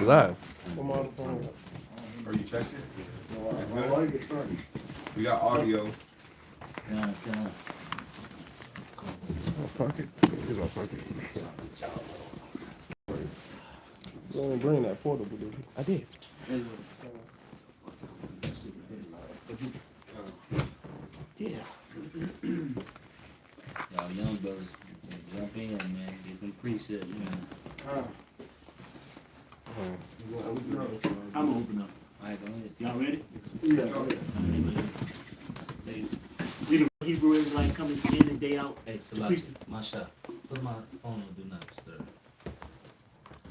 You live. I'm on the phone. Are you checking? No, it's good. We got audio. Can Pocket. It's my pocket. You didn't bring that portable, did you? I did. Yeah. Y'all young brothers, jump in, man. Get them presets, man. I'm gonna open up. All right, go ahead. Y'all ready? Yeah. We the Hebrew Israelite coming in and day out. Hey, The priest, my shot. Put my phone on Do Not Disturb.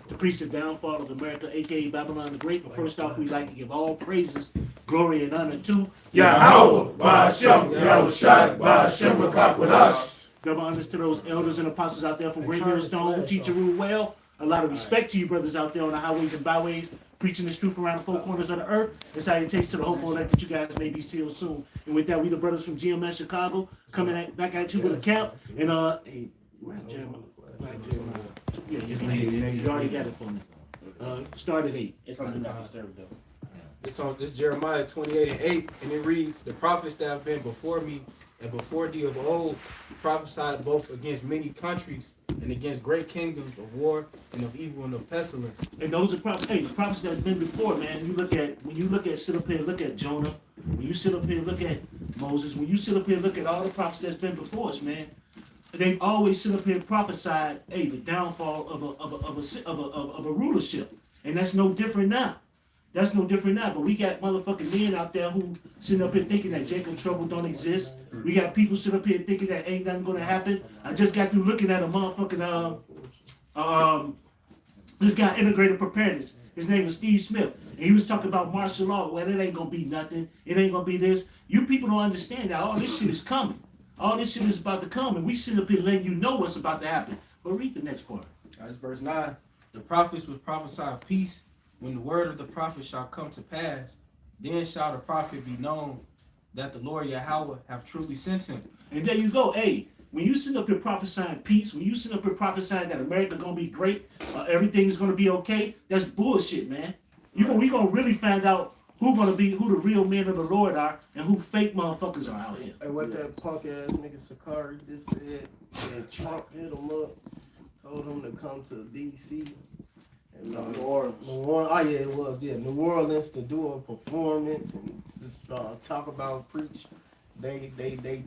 the priest of downfall of America, aka Babylon the Great. But first off, we'd like to give all praises, glory, and honor to Yahawah, Ba'ashem, Yahawashi, Ba'ashem, Rakakwadash. double honors to those elders and apostles out there from Great Millstone who teach and rule well. A lot of respect to you brothers out there on the highways and byways, preaching this truth around the four corners of the earth. And salutations to the hopeful elect that you guys may be sealed soon. And with that, we the brothers from GMS Chicago coming back at you with a camp. And hey, Jeremiah. Yeah, you already got it for me. Start at 8. It's Jeremiah 28:8, and it reads, "The prophets that have been before me and before thee of old prophesied both against many countries and against great kingdoms of war and of evil and of pestilence." And those are prophets. Hey, the prophets that have been before, man. When you look at sit up here and look at Jonah, when you sit up here and look at Moses, when you sit up here and look at all the prophets that's been before us, man, they've always sit up here and prophesied, hey, the downfall of a rulership, and that's no different now. That's no different now. But we got motherfucking men out there who sitting up here thinking that Jacob's trouble don't exist. We got people sitting up here thinking that ain't nothing gonna happen. I just got through looking at a motherfucking this guy integrated preparedness. His name is Steve Smith. And he was talking about martial law. Well, it ain't gonna be nothing. It ain't gonna be this. You people don't understand that all this shit is coming. All this shit is about to come, and we sit up here letting you know what's about to happen. But read the next part. That's verse 9. "The prophets will prophesy peace when the word of the prophet shall come to pass. Then shall the prophet be known that the Lord Yahweh have truly sent him." And there you go. Hey, when you sit up here prophesying peace, when you sit up here prophesying that America gonna be great, everything's gonna be okay, that's bullshit, man. We gonna really find out who the real men of the Lord are and who fake motherfuckers are out here. And what that punk ass nigga Sakari just said, and Trump hit him up, told him to come to DC. And New Orleans. Oh yeah, it was. Yeah, New Orleans to do a performance and just talk about preach they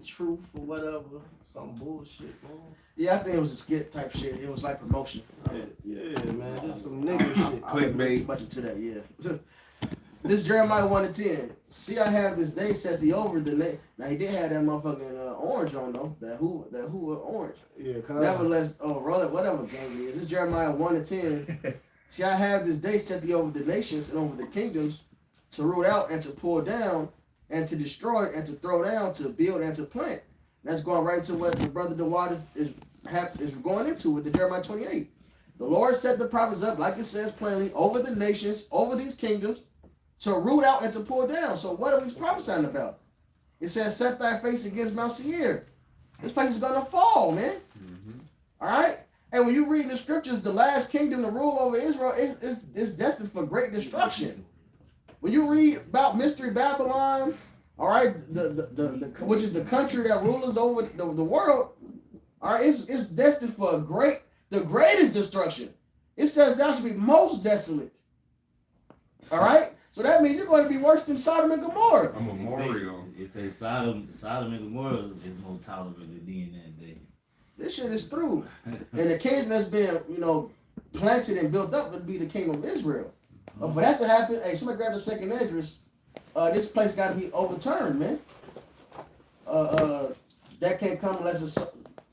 truth or whatever. Some bullshit, man. Yeah, I think it was a skit type shit. It was like promotion. Yeah, man. There's some nigga shit. I wouldn't read too much into that, yeah. This Jeremiah 1:10. "See, I have this day set thee over the name." Now he did have that motherfucking orange on though. That who orange. Yeah, Nevertheless, roll it, whatever game it is. This Jeremiah 1:10. "See, I have this day set thee over the nations and over the kingdoms, to root out and to pull down and to destroy and to throw down, to build and to plant." That's going right into what the brother DeWatt is going into with the Jeremiah 28. "The Lord set the prophets up, like it says plainly, over the nations, over these kingdoms, to root out and to pull down." So what are we prophesying about? It says, "Set thy face against Mount Seir." This place is going to fall, man. All right? And when you read the scriptures, the last kingdom to rule over Israel is destined for great destruction. When you read about Mystery Babylon, all right, which is the country that rules over the world, all right, it's destined for the greatest destruction. It says that should be most desolate. All right? So that means you're going to be worse than Sodom and Gomorrah. A memorial. It says Sodom and Gomorrah is more tolerable than in that day. This shit is through. And the kingdom that's been, planted and built up would be the kingdom of Israel. But for that to happen, hey, somebody grab the second address. This place got to be overturned, man. That can't come unless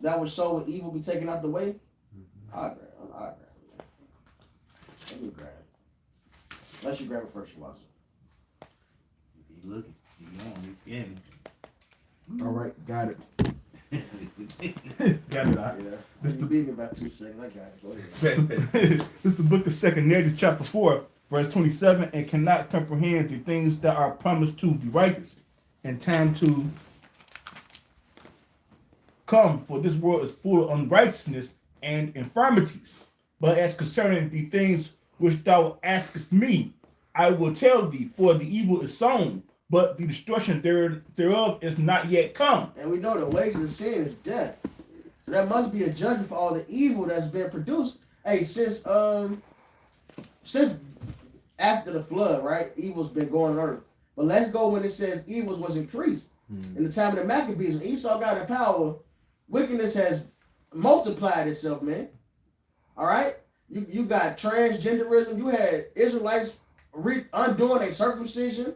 that was so with evil be taken out the way. I'll grab it. Let me grab it. Unless you grab it first, Watson. If you looking, he's scanning. All right, got it. Got it out. Yeah. This beat me about 2 seconds. I got it. Go ahead. This is the book of 2 Nevi'im, chapter 4, verse 27, "and cannot comprehend the things that are promised to the righteous, and time to come, for this world is full of unrighteousness and infirmities. But as concerning the things which thou askest me, I will tell thee, for the evil is sown, but the destruction thereof is not yet come. And we know the wages of sin is death. So there must be a judgment for all the evil that's been produced. Hey, since after the flood, right? Evil's been going on earth. But let's go when it says evil was increased. In the time of the Maccabees, when Esau got in power, wickedness has multiplied itself, man. All right? You got transgenderism. You had Israelites undoing a circumcision.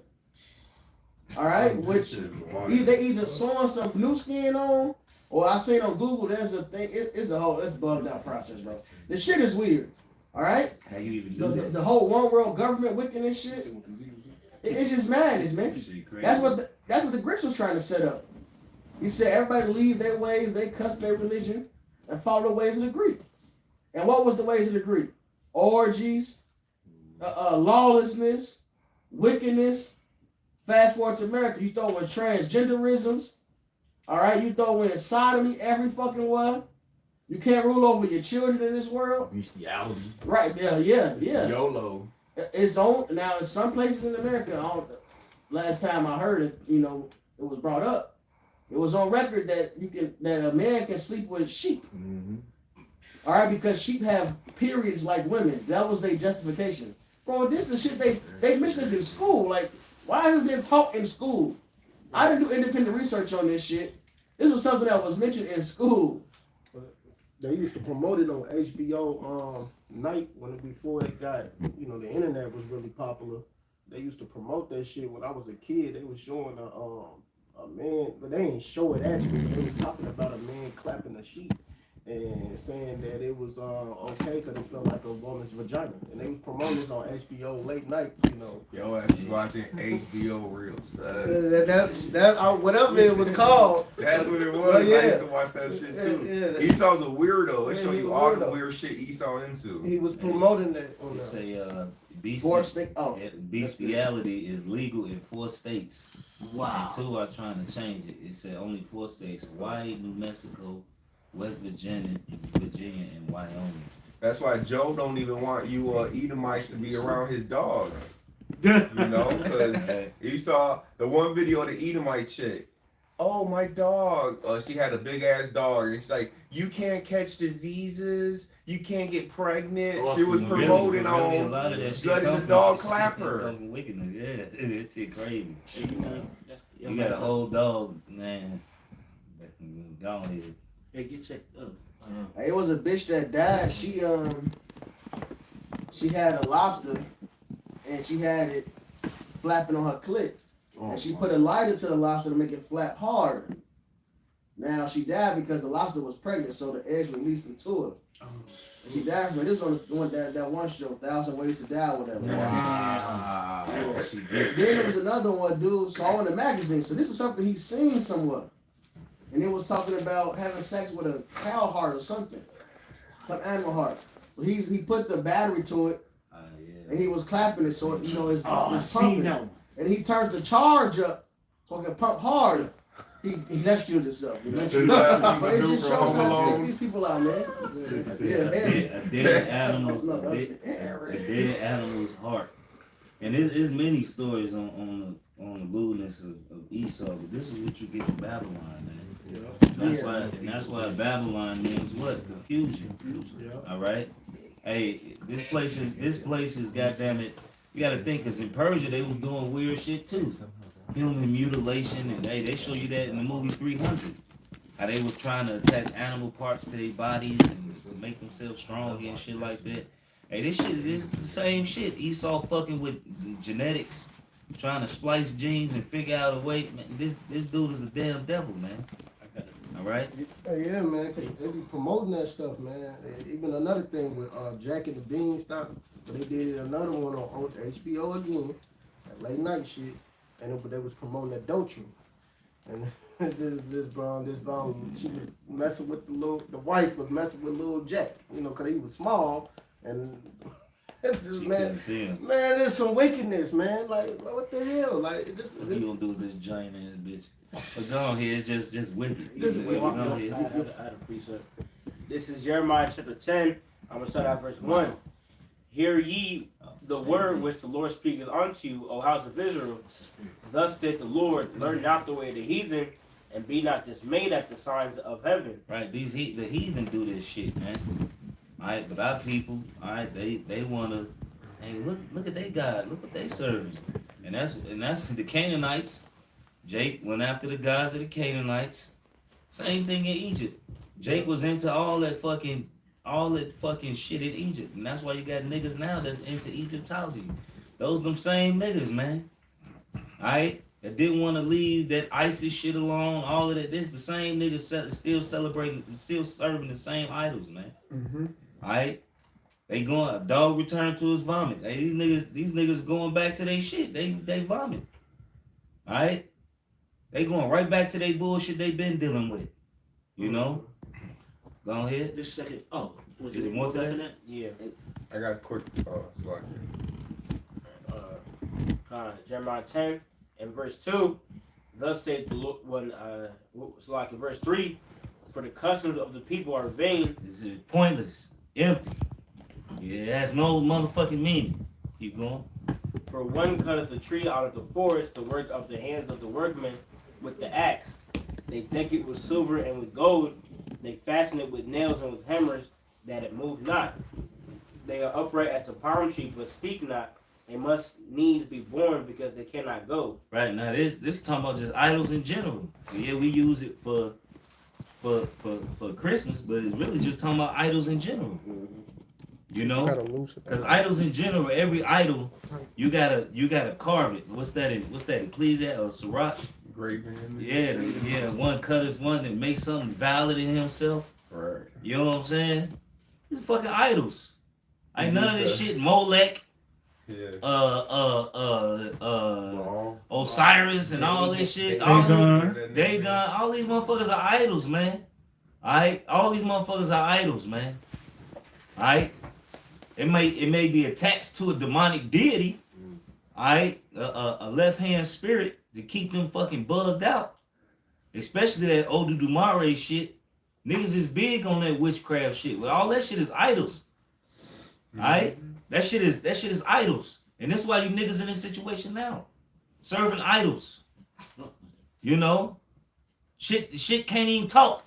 All right? Which they either sewing some new skin on, or I seen on Google, there's a thing. It's bugged out process, bro. This shit is weird. All right? How you even do that? The whole one world government wickedness shit. It's just madness, man. That's what the Greeks was trying to set up. He said everybody leave their ways, they cuss their religion, and follow the ways of the Greek. And what was the ways of the Greek? Orgies, lawlessness, wickedness. Fast forward to America, you throw in transgenderisms. All right, you throw in sodomy every fucking one. You can't rule over your children in this world. Bestiality. Right? Yeah. YOLO. It's on now. In some places in America, last time I heard it, it was brought up. It was on record that a man can sleep with sheep. Mm-hmm. All right, because sheep have periods like women. That was their justification. Bro, this is shit they mentioned this in school. Like, why has it been taught in school? I didn't do independent research on this shit. This was something that was mentioned in school. They used to promote it on HBO night before it got, the internet was really popular. They used to promote that shit when I was a kid. They was showing a man, but they ain't show it actually. They was talking about a man clapping a sheep and saying that it was okay because it felt like a woman's vagina. And they was promoting this on HBO late night, Yo, ass is watching HBO real son. That's whatever it was called. That's what it was. Well, yeah. I used to watch that shit too. Yeah. Esau's a weirdo. It Yeah, show he's you a all the weirdo. weird shit Esau into. He was promoting that on It's the a bestiality is legal in 4 states. Wow. And 2 are trying to change it. It said only 4 states: Hawaii, New Mexico, West Virginia, and Wyoming. That's why Joe don't even want you Edomites to be around his dogs. Because Esau, the one video of the Edomite chick, oh, my dog. She had a big ass dog, and she's like, you can't catch diseases, you can't get pregnant. She was promoting on a lot of that shit letting the dog clap her. Wickedness. Yeah, it's shit crazy. You got a whole dog, man. Go ahead. Hey, get checked up. It was a bitch that died. She had a lobster, and she had it flapping on her clit. And she put a lighter to the lobster to make it flap harder. Now she died because the lobster was pregnant, so the eggs released into her. And she died from it. This was on that one show, 1,000 Ways to Die, or whatever. Wow. Then there was another one dude saw in the magazine. So this is something he's seen somewhere. And it was talking about having sex with a cow heart or something. Some animal heart. But he put the battery to it, and he was clapping it so it's pumping. That one. And he turned the charge up so it can pump harder. He electrocuted himself. But it just shows how sick these people are, man. A dead animal's heart. And there's many stories on the lewdness of Esau, but this is what you get in Babylon, man. That's why Babylon means what? Confusion. All right. Hey, this place is goddamn it. You got to think, cause in Persia they was doing weird shit too, human mutilation, and they show you that in the movie 300. How they was trying to attach animal parts to their bodies and to make themselves stronger and shit like that. Hey, this shit is the same shit. Esau fucking with genetics, trying to splice genes and figure out a way. Man, this dude is a damn devil, man. All right. Yeah, man. They be promoting that stuff, man. Even another thing with Jack and the Beanstalk, but they did another one on HBO again, that late night shit, and they was promoting adultery, and she was messing with the wife was messing with little Jack, cause he was small, and it's just man, there's some wickedness, man. Like what the hell, like this. What you gonna do with this giant ass bitch? But go on here, it's just wicked. I'd appreciate it. This is Jeremiah chapter 10. I'm going to start out verse 1. Hear ye the word which the Lord speaketh unto you, O house of Israel. Thus saith the Lord, learn not the way of the heathen, and be not dismayed at the signs of heaven. Right, the heathen do this shit, man. Alright, but our people, alright, they wanna, hey, look at they God, look what they serve. And that's the Canaanites. Jake went after the gods of the Canaanites. Same thing in Egypt. Jake was into all that fucking shit in Egypt. And that's why you got niggas now that's into Egyptology. Those them same niggas, man. Alright? That didn't want to leave that ISIS shit alone, all of that. This the same niggas still celebrating, still serving the same idols, man. Mm-hmm. Alright? They going, a dog returned to his vomit. Hey, these niggas going back to their shit. They vomit. Alright? They going right back to their bullshit they been dealing with. You know? Go ahead. This second, was Is it more to that? Yeah. I got a quick slide. Jeremiah 10 and verse 2. Thus saith the Lord, it's like in verse 3, for the customs of the people are vain. It's pointless, empty. Yeah, it has no motherfucking meaning. Keep going. For one cutteth a tree out of the forest, the work of the hands of the workmen with the axe. They deck it with silver and with gold. They fasten it with nails and with hammers, that it move not. They are upright as a palm tree, but speak not. They must needs be born, because they cannot go. Right, now this talking about just idols in general. So yeah, we use it for Christmas, but it's really just talking about idols in general. You know, because idols in general, every idol, you gotta carve it. What's that? Ecclesiastes or Sirach? Graven. Yeah. One cutteth one that makes something valid in himself. Right. You know what I'm saying? These are fucking idols. Ain't none of this shit. Molech. Yeah. Osiris and all this shit. Dagon. All these motherfuckers are idols, man. Alright? All these motherfuckers are idols, man. Alright? It may be attached to a demonic deity. Alright? A left hand spirit to keep them fucking bugged out. Especially that Odudumare shit. Niggas is big on that witchcraft shit. But all that shit is idols. Alright? That shit is idols. And that's why you niggas in this situation now. Serving idols. You know? Shit can't even talk.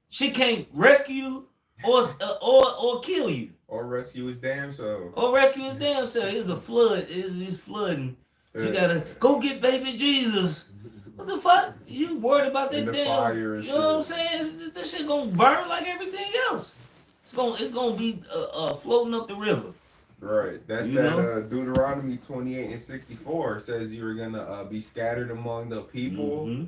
Shit can't rescue you or kill you. Or rescue his damn self. It's a flood. It's flooding. You gotta go get baby Jesus. What the fuck? You worried about that damn fire and you know what I'm saying? This shit gonna burn like everything else. It's gonna be floating up the river. Right. That's Deuteronomy 28 and 64 says you were gonna be scattered among the people,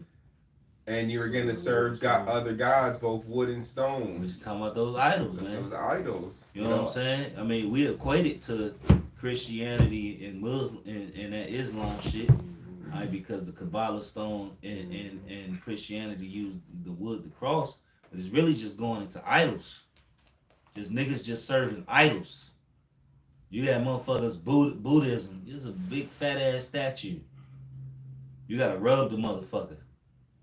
and you were gonna serve other gods, both wood and stone. We're just talking about those idols, man. Those idols. You know what I'm saying? I mean, we equate it to Christianity and Muslim and that Islam shit. Right, because the Kabbalah stone and Christianity use the wood, the cross, but it's really just going into idols. Just niggas just serving idols. You got motherfuckers Buddhism. This is a big fat ass statue. You gotta rub the motherfucker.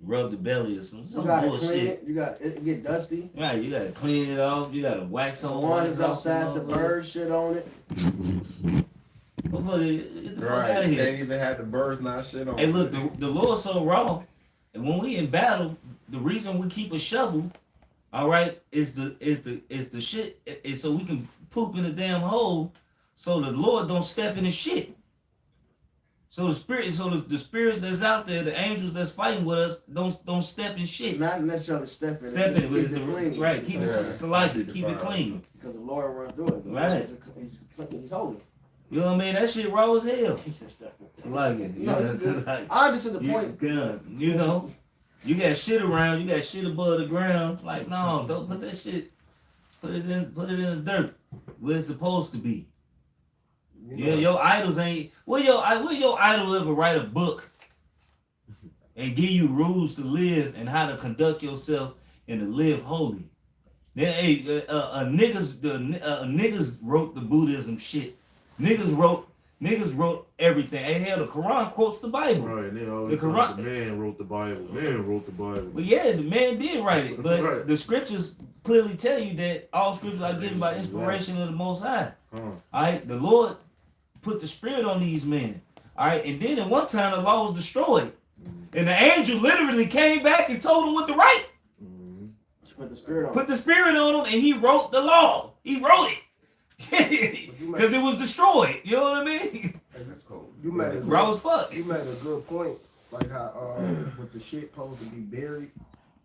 Rub the belly or some bullshit. Clean it. You got it get dusty. Right, you gotta clean it off. You gotta wax on. The one is outside the bird shit on it. Motherfucker, get the fuck out of here. They even had the birds not shit on. Hey, look, the Lord's so raw, and when we in battle, the reason we keep a shovel, all right, is the shit, is so we can poop in the damn hole, so the Lord don't step in the shit. So the spirits that's out there, the angels that's fighting with us, don't step in shit. Not necessarily step in. Step in, but keep it clean. Right, keep it keep it clean. Because the Lord runs through it. Right. He's holy. You know what I mean? That shit raw as hell. He said step in. Like it. No, like, I understand the point. You know, you got shit around, you got shit above the ground. Like, no, don't put that shit. Put it in the dirt where it's supposed to be. Yeah, your idols ain't. Will your idol ever write a book and give you rules to live and how to conduct yourself and to live holy? Then, niggas wrote the Buddhism shit. Niggas wrote Niggas wrote everything. Hey, hell, the Quran quotes the Bible. Right, and they always The talk Quran- the man wrote the Bible. Man wrote the Bible. Well, yeah, the man did write it, but Right. the scriptures clearly tell you that all scriptures are given by inspiration of the Most High. All right, the Lord put the spirit on these men. All right, and then at one time the law was destroyed, and the angel literally came back and told him what to write. Put the spirit on. Put the spirit on him, and he wrote the law. He wrote it because it was destroyed. You know what I mean? That's cool. You made a Raw as fuck. You made a good point, like how with the shit supposed to be buried.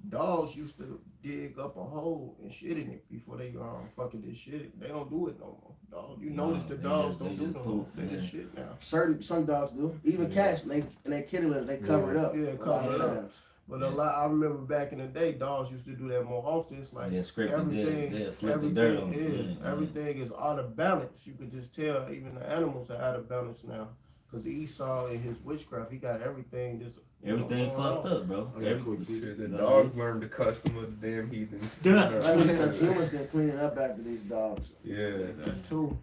Dogs used to dig up a hole and shit in it before they fucking this shit. They don't do it no more. Dog, you notice the dogs don't do no more. They just shit now. Some dogs do. Even cats, when they kitty litter, they cover it up. Yeah, cover it up. But a lot, I remember back in the day, dogs used to do that more often. It's like everything, everything is out of balance. You could just tell even the animals are out of balance now. Cause Esau and his witchcraft, he got everything just fucked up, bro. The dogs learned the custom of the damn heathens. Like humans been cleaning up after these dogs. Yeah, that too.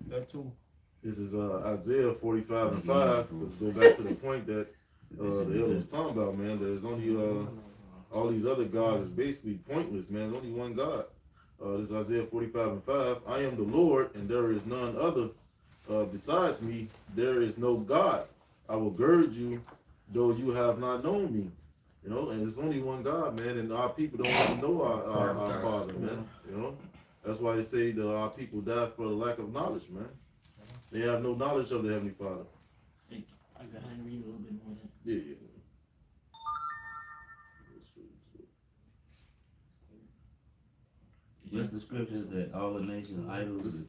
This is Isaiah 45 and 5. Let's go back to the point that the elder was talking about, man. There's only all these other gods is basically pointless, man. There's only one God. This is Isaiah 45 and 5. I am the Lord, and there is none other. Besides me, there is no God. I will gird you, though you have not known me. You know, and it's only one God, man. And our people don't even know our Father, man. You know, that's why they say that our people die for the lack of knowledge, man. They have no knowledge of the Heavenly Father. Thank you. I got to read a little bit more. Yeah. What's the scriptures that all the nations idols?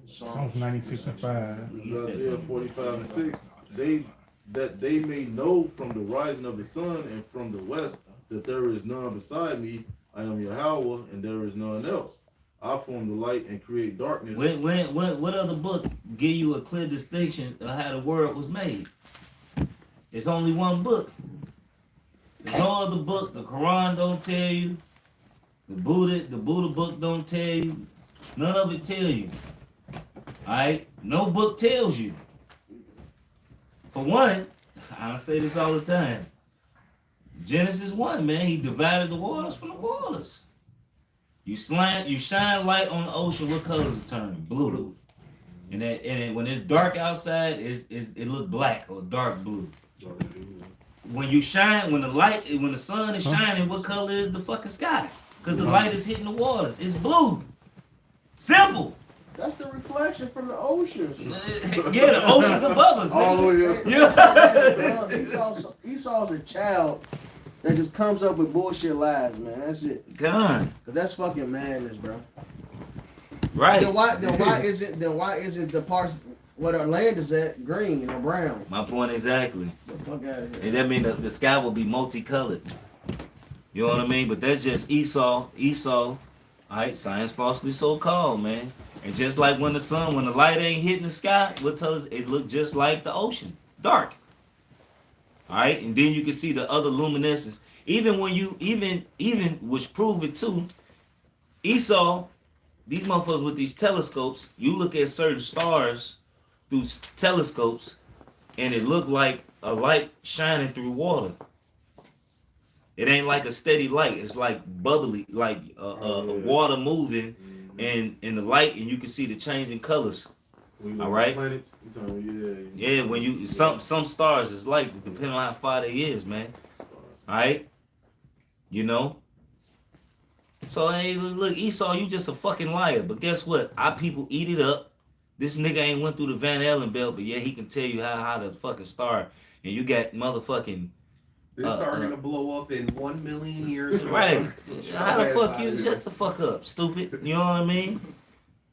Psalms 96 and 5. This is Isaiah 45 and 6. They may know from the rising of the sun and from the west that there is none beside me. I am Yahawah, and there is none else. I form the light and create darkness. What other book give you a clear distinction of how the world was made? It's only one book. There's no other book. The Quran don't tell you. The Buddha book don't tell you. None of it tell you. Alright? No book tells you. For one, I say this all the time. Genesis 1, man, he divided the waters from the waters. You shine light on the ocean, what colors it turn? Blue. And then when it's dark outside, it look black or dark blue. When the sun is shining, what color is the fucking sky? Because the light is hitting the waters. It's blue. Simple. That's the reflection from the oceans. Yeah, the ocean's above us. All the way up. Yeah. Esau's a child that just comes up with bullshit lies, man. That's it. God. Cause that's fucking madness, bro. Right. Then why isn't the parts where our land is at green or brown? My point exactly. The fuck out of here. And that means the sky will be multicolored. You know what I mean? But that's just Esau. Alright, science falsely so called, man. And just like when the light ain't hitting the sky, what tells us it look just like the ocean. Dark. Alright, and then you can see the other luminescence. Even when you which prove it too, Esau, these motherfuckers with these telescopes, you look at certain stars through telescopes, and it look like a light shining through water. It ain't like a steady light. It's like bubbly, like water moving, and the light, and you can see the changing colors. All right. Yeah, when you some stars is like depending on how far they is, man. All right. You know. So hey, look, Esau, you just a fucking liar. But guess what? Our people eat it up. This nigga ain't went through the Van Allen belt, but yeah, he can tell you how the fucking star. And you got motherfucking. This star gonna blow up in 1 million years. Right. How the fuck you shut the fuck up, stupid? You know what I mean?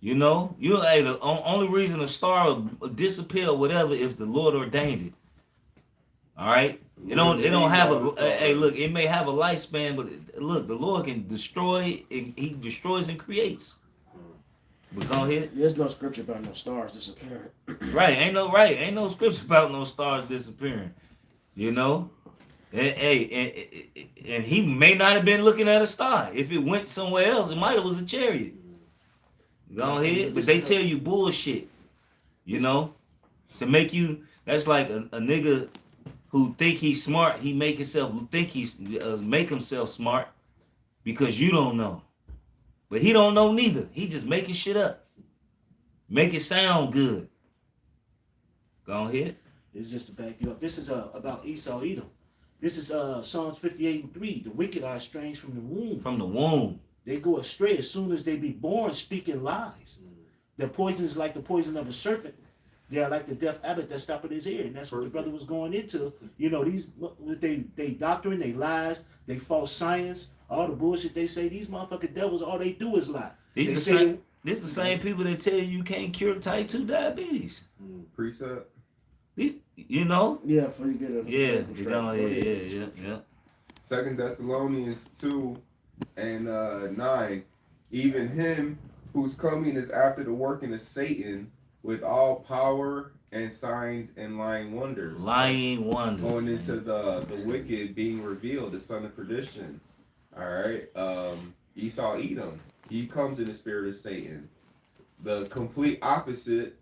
You know? Hey, the only reason a star will disappear or whatever if the Lord ordained it. Alright? It don't have hey, look, it may have a lifespan, but look, the Lord can destroy, he destroys and creates. But go ahead. There's no scripture about no stars disappearing. Ain't no scripture about no stars disappearing. You know? And he may not have been looking at a star. If it went somewhere else, it might have was a chariot. Go ahead. But they tell you bullshit. You know? To make you, that's like a nigga who think he's smart. He make himself smart because you don't know, but he don't know neither. He just making shit up, make it sound good. Go ahead. It's just to back you up. This is about Esau Edom. This is Psalms 58:3. The wicked are estranged from the womb. From the womb. They go astray as soon as they be born, speaking lies. Their poison is like the poison of a serpent. They are like the deaf adder that stopped at his ear. And that's what the brother was going into. You know, these they doctrine, they lies, they false science, all the bullshit they say. These motherfucking devils, all they do is lie. This the same people that tell you can't cure type 2 diabetes. Precept. You know? Yeah, before you get a Yeah. 2 Thessalonians 2 and 9. Even him whose coming is after the working of Satan with all power and signs and lying wonders. Going into the wicked being revealed, the son of perdition. All right. Esau Edom. He comes in the spirit of Satan. The complete opposite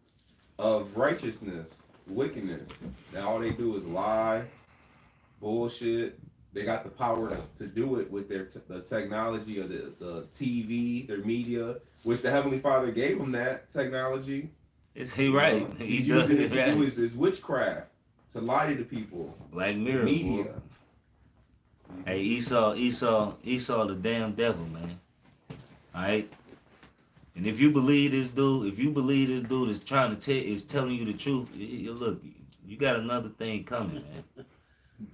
of righteousness, wickedness. Now all they do is lie, bullshit. They got the power to do it with the technology of the TV, their media, which the Heavenly Father gave them that technology. Is he right? He's using it to do his witchcraft, to lie to the people. Black Mirror. Media. Boy. Hey, Esau, the damn devil, man. All right. And if you believe this dude is telling you the truth, look, you got another thing coming, man.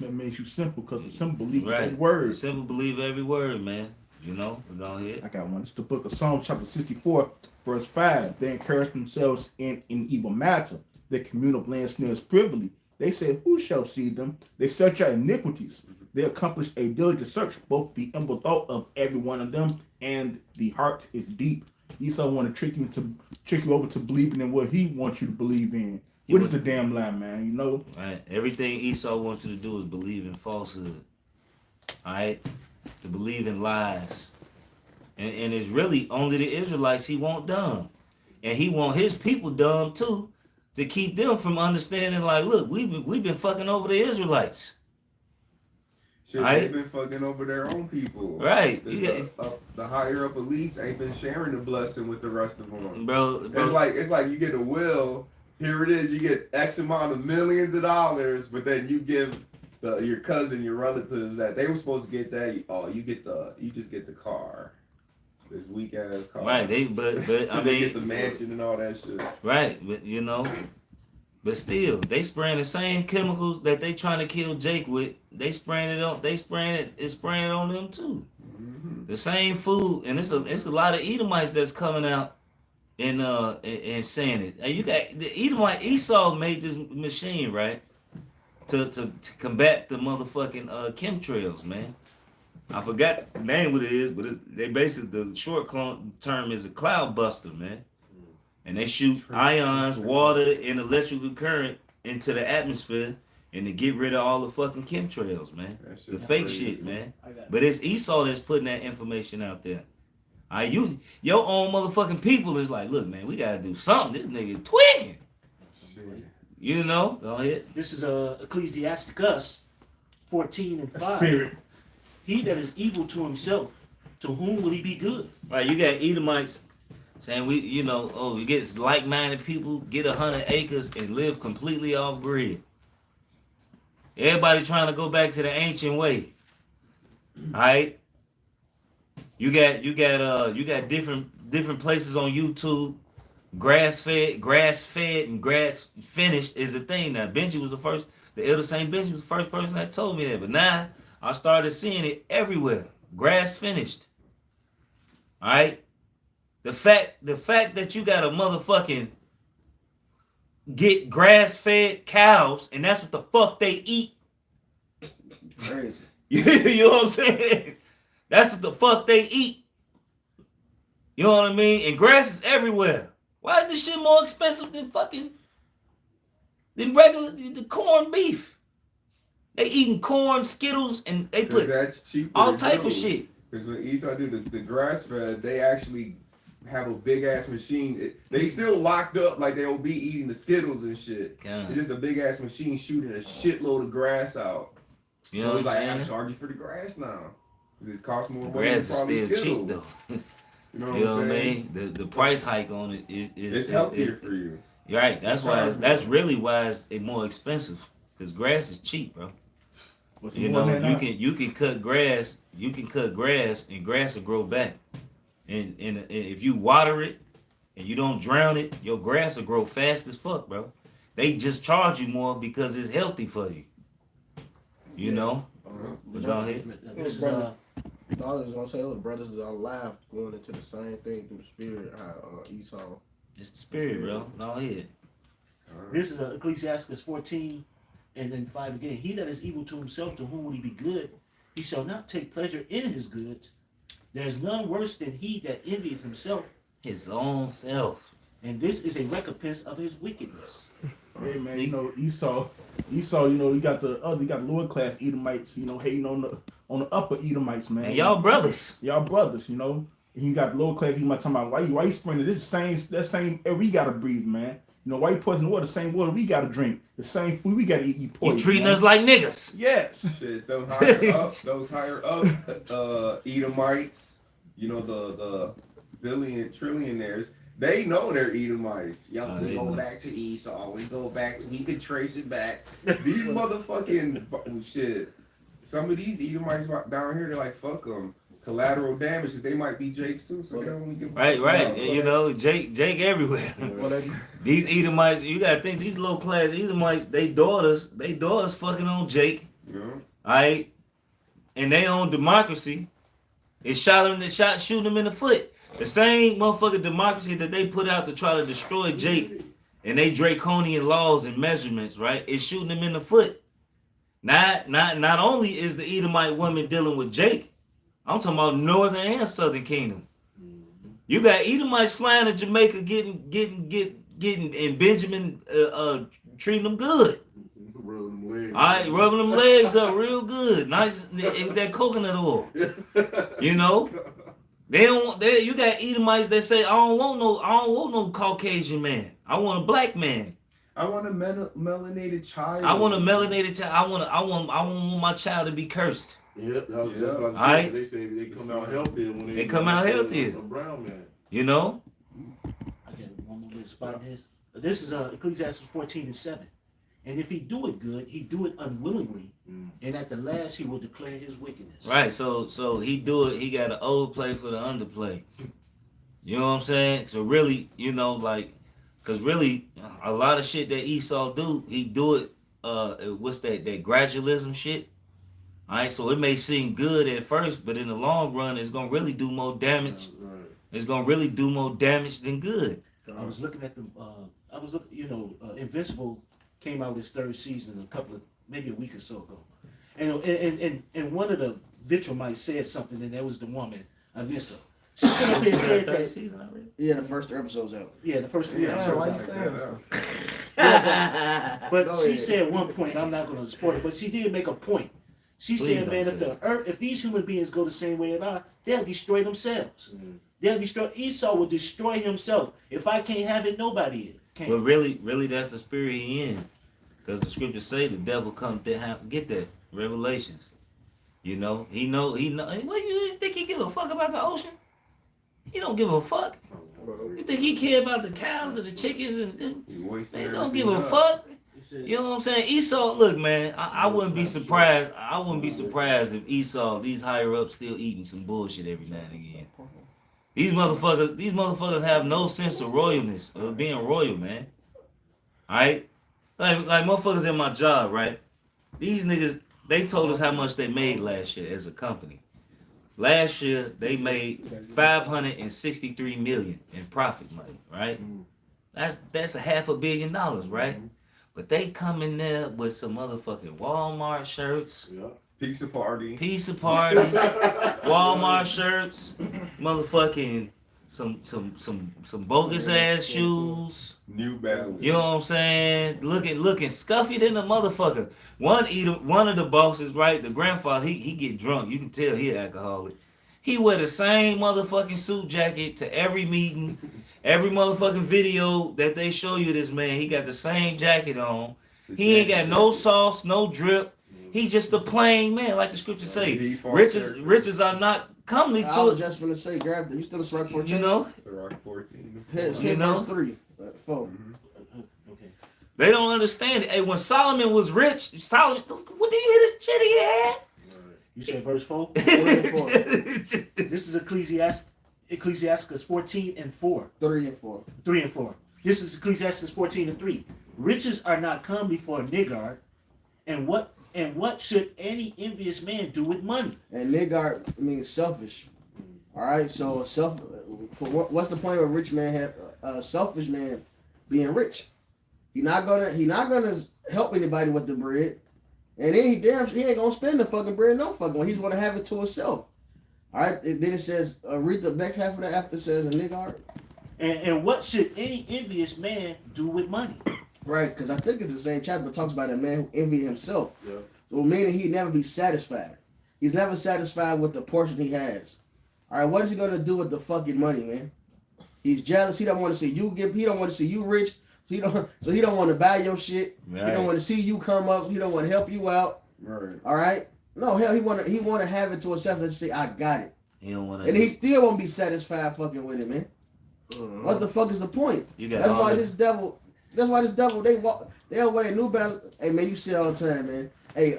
That makes you simple because the simple believe Right. every word. The simple believe every word, man. You know, go ahead. I got one. It's the book of Psalms chapter 64, verse 5. They encourage themselves in evil matter. They commune of land snares privily. They say, who shall see them? They search out iniquities. They accomplish a diligent search, both the inward thought of every one of them and the heart is deep. Esau want to trick you over to believing in what he wants you to believe in. What is the damn lie, man? You know? Right. Everything Esau wants you to do is believe in falsehood. All right? To believe in lies. And it's really only the Israelites he want dumb. And he want his people dumb too, to keep them from understanding, like, look, we've been fucking over the Israelites. Shit, right? They've been fucking over their own people. Right. The higher up elites ain't been sharing the blessing with the rest of them. Bro. It's like you get a will. Here it is. You get X amount of millions of dollars, but then you give your cousin, your relatives that they were supposed to get that. You just get the car. This weak ass car. Right. They get the mansion and all that shit. Right. But you know. But still, they spraying the same chemicals that they trying to kill Jake with. They spraying it on them too. Mm-hmm. The same food, and it's a lot of Edomites that's coming out and saying it. And you got the Edomite Esau made this machine, right? To combat the motherfucking chemtrails, man. I forgot the name what it is, but they basically the short term is a cloud buster, man. And they shoot ions, water, and electrical current into the atmosphere and to get rid of all the fucking chemtrails, man. The fake shit, man. But it's Esau that's putting that information out there. Your own motherfucking people is like, look, man, we gotta do something. This nigga tweaking. You know? Go ahead. This is Ecclesiasticus 14 and 5. Spirit. He that is evil to himself, to whom will he be good? Right, you got Edomites saying you get like-minded people, get 100 acres and live completely off grid. Everybody trying to go back to the ancient way. All right? You got different places on YouTube. Grass fed, and grass finished is a thing now. Benji was the elder Saint Benji was the first person that told me that. But now I started seeing it everywhere. Grass finished. All right? The fact that you got a motherfucking get grass fed cows and that's what the fuck they eat. Crazy. You know what I'm saying? That's what the fuck they eat. You know what I mean? And grass is everywhere. Why is this shit more expensive than regular the corned beef? They eating corn, Skittles, and they put that's cheaper all type of shit. Because when Esau do the grass fed, they actually have a big ass machine. They still locked up like they'll be eating the Skittles and shit. God. It's just a big ass machine shooting a shitload of grass out. You So know he's what like, I'm I'm saying? charging for the grass now. It costs more money Grass than is probably still Skittles. cheap though. You know what You know what I I'm saying? mean? The price hike on it is It's healthier for you. right. That's It's why. hard. That's really why it's more expensive. Cause grass is cheap, bro. What's You more know, than that? you can cut grass. You can cut grass, and grass will grow back. And if you water it and you don't drown it, your grass will grow fast as fuck, bro. They just charge you more because it's healthy for you. You know. But y'all hear? This is I was just gonna say, the brothers that laughed going into the same thing through the spirit. How Esau. It's the spirit, bro. Y'all hear? This is Ecclesiastes 14 and then 5 again. He that is evil to himself, to whom will he be good? He shall not take pleasure in his goods. There is none worse than he that envieth himself, His own self. and this is a recompense of his wickedness. Hey man, you know Esau, you know you got the lower class Edomites, you know, hating on the upper Edomites, man. And y'all brothers. Y'all brothers, you know. And you got the lower class Edomites talking about why you sprinkling this same air we gotta breathe, man. You know, why you poison the water, the same water we gotta drink, the same food we gotta eat, you poison. You treating man. us like niggas. Yes. Shit, those higher up Edomites, you know, the trillionaires, they know they're Edomites. Y'all, we they go know. back to Esau. We go back to, we could trace it back. These motherfucking shit. Some of these Edomites down here, they're like, fuck them. Collateral damage, because they might be Jake too, so they don't even give a Right, fuck. right. You know, Jake everywhere. These Edomites, you gotta think these low class Edomites, they daughters fucking on Jake. Yeah. Alright? And they own democracy. It shooting them in the foot. The same motherfucking democracy that they put out to try to destroy Jake and they draconian laws and measurements, right? It's shooting them in the foot. Not only is the Edomite woman dealing with Jake, I'm talking about Northern and Southern Kingdom. You got Edomites flying to Jamaica getting and Benjamin treating them good. Alright, rubbing them legs up real good. Nice that coconut oil. You know? You got Edomites that say, I don't want no Caucasian man. I want a black man. I want a melanated child. I want a melanated child. I want my child to be cursed. Yep, I was just about to say, Alright. they say they come out healthier when They come out healthier. A brown man. You know? I got one more little spot in this. This is Ecclesiastes 14 and 7. And if he do it good, he do it unwillingly, and at the last he will declare his wickedness. Right, so he do it, he got an overplay for the underplay. You know what I'm saying? So really, you know, like, cause really a lot of shit that Esau do, he do it what's that gradualism shit? Alright, so it may seem good at first, but in the long run it's gonna really do more damage. Right. It's gonna really do more damage than good. I was looking at Invincible came out this third season maybe a week or so ago. And one of the Vitramites said something, and that was the woman, Anissa. She said up there and said that. Season already? Yeah, the first episode's out. Yeah, the first 3 Yeah, episodes. why you out. saying that? But Go she ahead. said one point, I'm not going to support it, but she did make a point. She Please said, man, don't if say the earth, if these human beings go the same way as I, they'll destroy themselves. They'll destroy. Esau will destroy himself. If I can't have it, nobody can. But really that's the spirit he in. Because the scriptures say the devil come to get that. Revelations. You know, he know. What, you think he give a fuck about the ocean? He don't give a fuck. You think he care about the cows and the chickens and they don't give a fuck. You know what I'm saying? Esau, look, man, I wouldn't be surprised. I wouldn't be surprised if Esau, these higher ups, still eating some bullshit every now and again. These motherfuckers have no sense of royalness, of being royal, man. Alright? Like motherfuckers in my job, right? These niggas, they told us how much they made last year as a company. Last year, they made $563 million in profit money, right? That's $500 million, right? But they come in there with some motherfucking Walmart shirts, Yeah. Pizza party. Walmart shirts, motherfucking some bogus ass shoes. New Balance. You know what I'm saying? Looking scuffy than a motherfucker. One of the bosses, right? The grandfather, he get drunk. You can tell he an alcoholic. He wear the same motherfucking suit jacket to every meeting, every motherfucking video that they show you this man. He got the same jacket on. He ain't got no sauce, no drip. He's just a plain man, like the scriptures say. Riches are not comely to I was just gonna say, grab that. You still a Sirach 14? You know? Sirach 14. Hit You know? verse 3. 4. Okay. They don't understand it. Hey, when Solomon was rich, Solomon, what did you hear this shit he had? You said verse 4? This This is Ecclesiastes 14 and 4. 3 and 4. 3 and 4. This is Ecclesiastes 14 and 3. Riches are not come before a niggard, and what should any envious man do with money? And niggard means selfish. All right, so what's the point of a rich man have a selfish man being rich? He not gonna help anybody with the bread, and then he ain't gonna spend the fucking bread no fucking way. He's gonna have it to himself. All right, then it says read the next half of that after it says a niggard. And what should any envious man do with money? Right, because I think it's the same chapter, but talks about a man who envy himself. Yeah. So meaning he'd never be satisfied. He's never satisfied with the portion he has. All right, what is he gonna do with the fucking money, man? He's jealous. He don't want to see you he don't want to see you rich. So he don't want to buy your shit. Right. He don't want to see you come up. He don't want to help you out. Right. All right. No, hell, he want to have it to himself and say, I got it. He don't want to. And he still won't be satisfied fucking with it, man. What the fuck is the point? You got That's all why the- this devil, they all wear New Balance. Hey man, you see it all the time, man. Hey,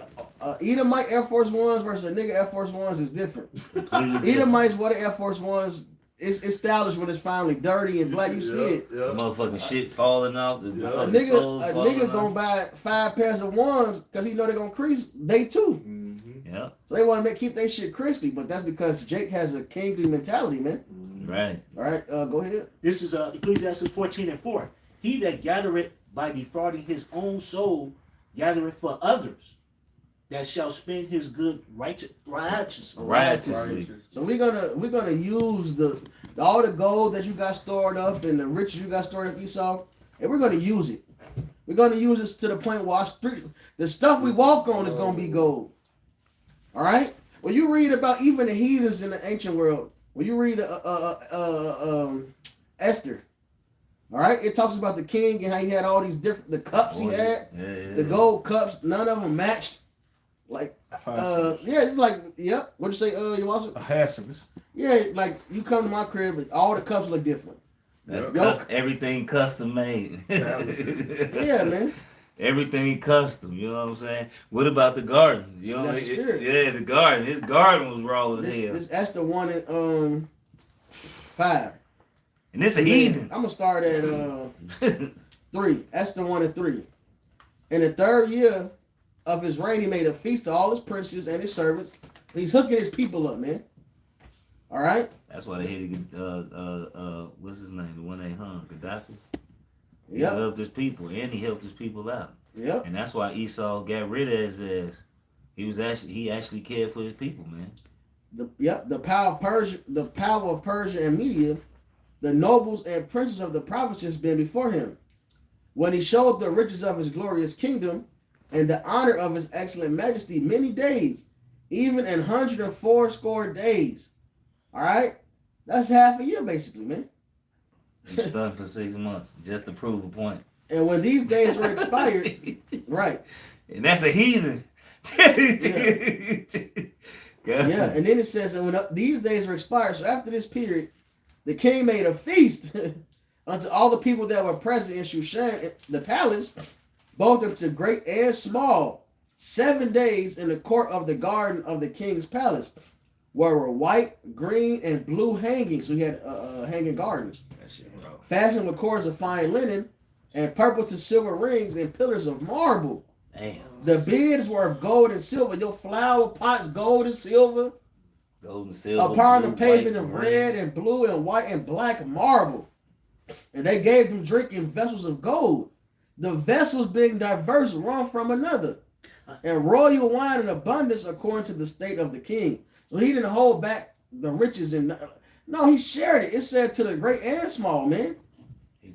Edomite Air Force Ones versus a nigga Air Force Ones is different. Edomites wear the Air Force Ones. It's stylish when it's finally dirty and black. You see it. The motherfucking shit falling off. The A fucking nigga, soles a falling nigga off. gonna buy 5 pairs of ones because he know they're gonna crease day 2. Yeah. So they want to keep their shit crispy, but that's because Jake has a kingly mentality, man. Right. All right, go ahead. This is Ecclesiastes 14 and 4. He that gathereth by defrauding his own soul, gathereth for others, that shall spend his good righteously. Righteously. So we're gonna use all the gold that you got stored up and the riches you got stored up, Esau, and we're gonna use it. We're gonna use this to the point where the stuff we walk on is gonna be gold. All right. When you read about even the heathens in the ancient world, when you read Esther, all right, it talks about the king and how he had all these the cups he had, the gold cups, none of them matched. Like, it's like, yep. What'd you say, you also? A hazardous. Yeah, like you come to my crib, and all the cups look different. That's everything custom made. Yeah, man. Everything custom, you know what I'm saying? What about the garden? You know, That's the spirit. yeah, the garden. His garden was raw as hell. This Esther 1 and 5. And it's a heathen. I'm gonna start at 3. Esther 1 and 3. In the 3rd year of his reign, he made a feast to all his princes and his servants. He's hooking his people up, man. All right. That's why they hated what's his name? The one they hung, Gaddafi. He Yep. loved his people and he helped his people out. Yep. And that's why Esau got rid of his ass. He actually cared for his people, man. The power of Persia and Media, the nobles and princes of the provinces been before him. When he showed the riches of his glorious kingdom and the honor of his excellent majesty many days, even in 180 days. All right? That's half a year basically, man. He stunned for 6 months just to prove a point. And when these days were expired, right. And that's a heathen. Yeah, and then it says that when these days were expired, so after this period, the king made a feast unto all the people that were present in Shushan, the palace, both unto great and small, 7 days in the court of the garden of the king's palace, where were white, green, and blue hangings. So he had hanging gardens, fashioned with cords of fine linen, and purple to silver rings and pillars of marble. Damn. The beds were of gold and silver. Your flower pots, gold and silver. Gold and silver. Upon blue, the pavement white, of green. red and blue and white and black marble. And they gave them drink in vessels of gold. The vessels being diverse one from another. And royal wine in abundance according to the state of the king. So he didn't hold back the riches. No, he shared it. It said to the great and small, man. He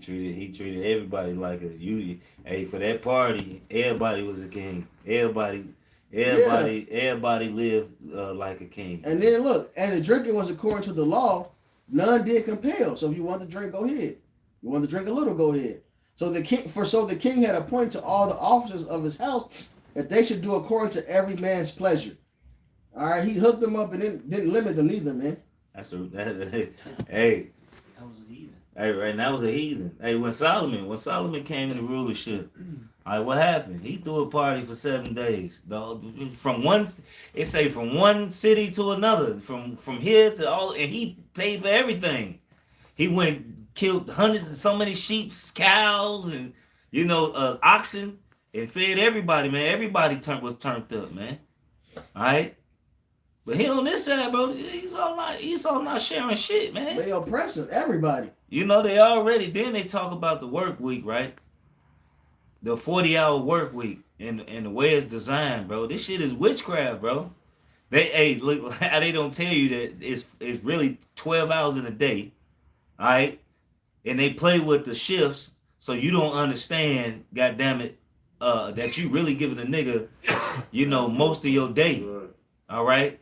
treated everybody like a you. Hey, for that party, everybody was a king. Everybody Everybody lived like a king. And then look, and the drinking was according to the law. None did compel. So if you want to drink, go ahead. You want to drink a little, go ahead. So the king had appointed to all the officers of his house that they should do according to every man's pleasure. All right, he hooked them up and didn't limit them either, man. Hey. That was a heathen. Hey, right, that was a heathen. Hey, when Solomon came into rulership, all right, what happened? He threw a party for 7 days. From one city to another, from here to all, and he paid for everything. He killed hundreds and so many sheep, cows, and oxen, and fed everybody, man. Everybody was turned up, man. All right. But he on this side, bro, he's all not sharing shit, man. They oppressing everybody. They talk about the work week, right? The 40-hour work week and the way it's designed, bro. This shit is witchcraft, bro. Look how they don't tell you that it's really 12 hours in a day, all right? And they play with the shifts so you don't understand, goddammit, that you really giving a nigga, most of your day, all right?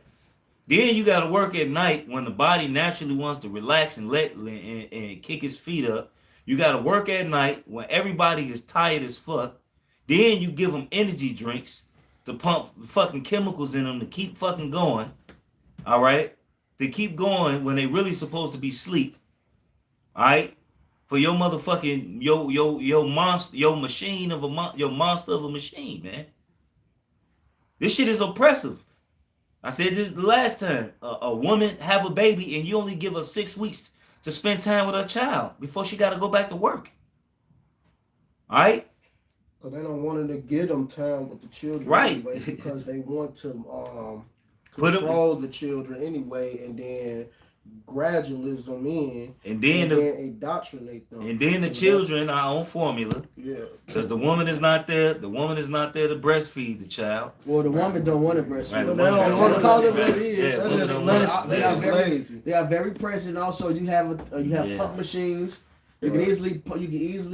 Then you got to work at night when the body naturally wants to relax and and kick his feet up. You got to work at night when everybody is tired as fuck. Then you give them energy drinks to pump fucking chemicals in them to keep fucking going. All right? They keep going when they really supposed to be asleep. All right? For your motherfucking your monster of a machine, man. This shit is oppressive. I said this the last time. A woman have a baby and you only give her 6 weeks to spend time with her child before she got to go back to work. All right? Because they don't want to get them time with the children. Right. Anyway, because they want to control the children anyway, and then gradualism in, and then indoctrinate them. And then the children are on formula. Yeah. Because the woman is not there. The woman is not there to breastfeed the child. Well, the woman don't want to breastfeed. Right, Let's call it what it is. Yeah, they are very present. Also, you have pump machines. You can easily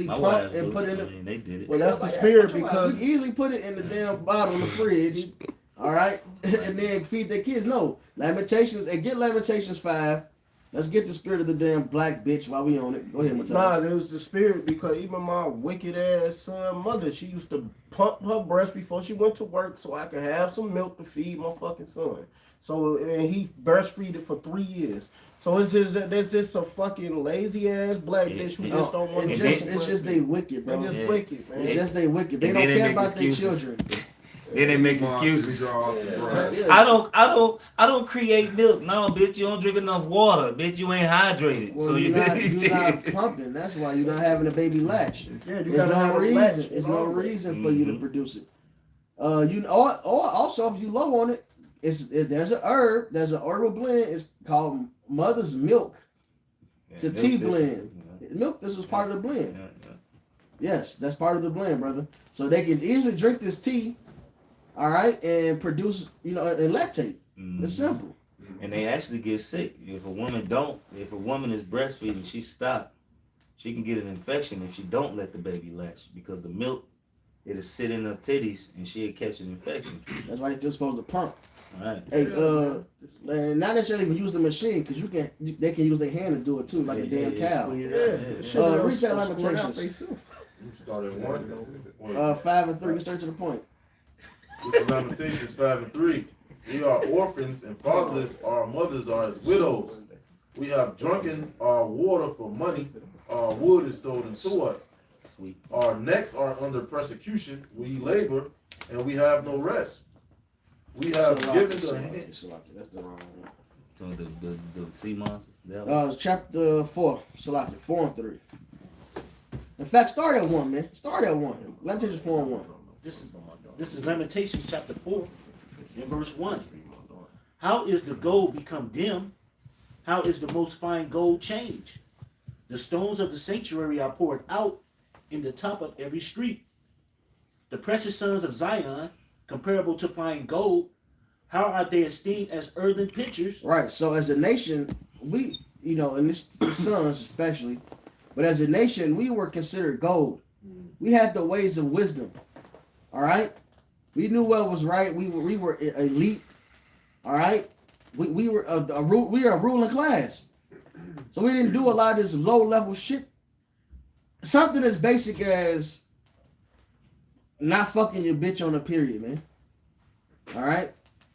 pump and put it in. I mean, they did it. Well, that's the spirit because you can easily put it in the damn bottle in the fridge. All right, and then feed their kids. No Lamentations, and get Lamentations 5. Let's get the spirit of the damn black bitch while we on it. Go ahead, Matthias. Nah, it was the spirit because even my wicked ass son mother, she used to pump her breast before she went to work so I could have some milk to feed my fucking son. So and he breastfeeded for 3 years. So it's just a fucking lazy ass black bitch who just don't want to. It's just they wicked, bro. They just wicked, man. It's just they wicked. They don't care about their children. Then they make excuses. Yeah. I don't create milk. No, bitch, you don't drink enough water. Bitch, you ain't hydrated. Well, so you're not pumping. That's why you're not having a baby latch. Yeah, you There's gotta have a latch. There's no reason for you to produce it. Or also if you low on it, there's an herb. There's an herbal blend. It's called Mother's Milk. It's a tea blend. Milk. This is part of the blend. Yes, that's part of the blend, brother. So they can easily drink this tea. All right, and produce, and lactate. It's simple. And they actually get sick. If a woman is breastfeeding, she can get an infection if she don't let the baby latch because the milk, it'll sit in her titties and she'll catch an infection. That's why they're still supposed to pump. All right. Hey, not necessarily even use the machine because they can use their hand to do it too, like a damn cow. Read that Lamentations. Start at 1. 5 and 3. Get straight to the point. This is Lamentations 5 and 3. We are orphans and fatherless. Our mothers are as widows. We have drunken our water for money. Our wood is sold unto us. Sweet. Our necks are under persecution. We labor and we have no rest. We have given the hand. That's the wrong one. So the sea monster. Chapter 4, Salaki, 4 and 3. In fact, start at 1, man. Start at 1. Lamentations 4 and 1. This is Lamentations chapter 4, in verse 1. How is the gold become dim? How is the most fine gold changed? The stones of the sanctuary are poured out in the top of every street. The precious sons of Zion, comparable to fine gold, how are they esteemed as earthen pitchers? Right. So as a nation, we, and the sons especially, but as a nation, we were considered gold. We had the ways of wisdom. All right. We knew what was right. We were elite. All right. We were a ruling class. So we didn't do a lot of this low level shit. Something as basic as not fucking your bitch on a period, man. All right.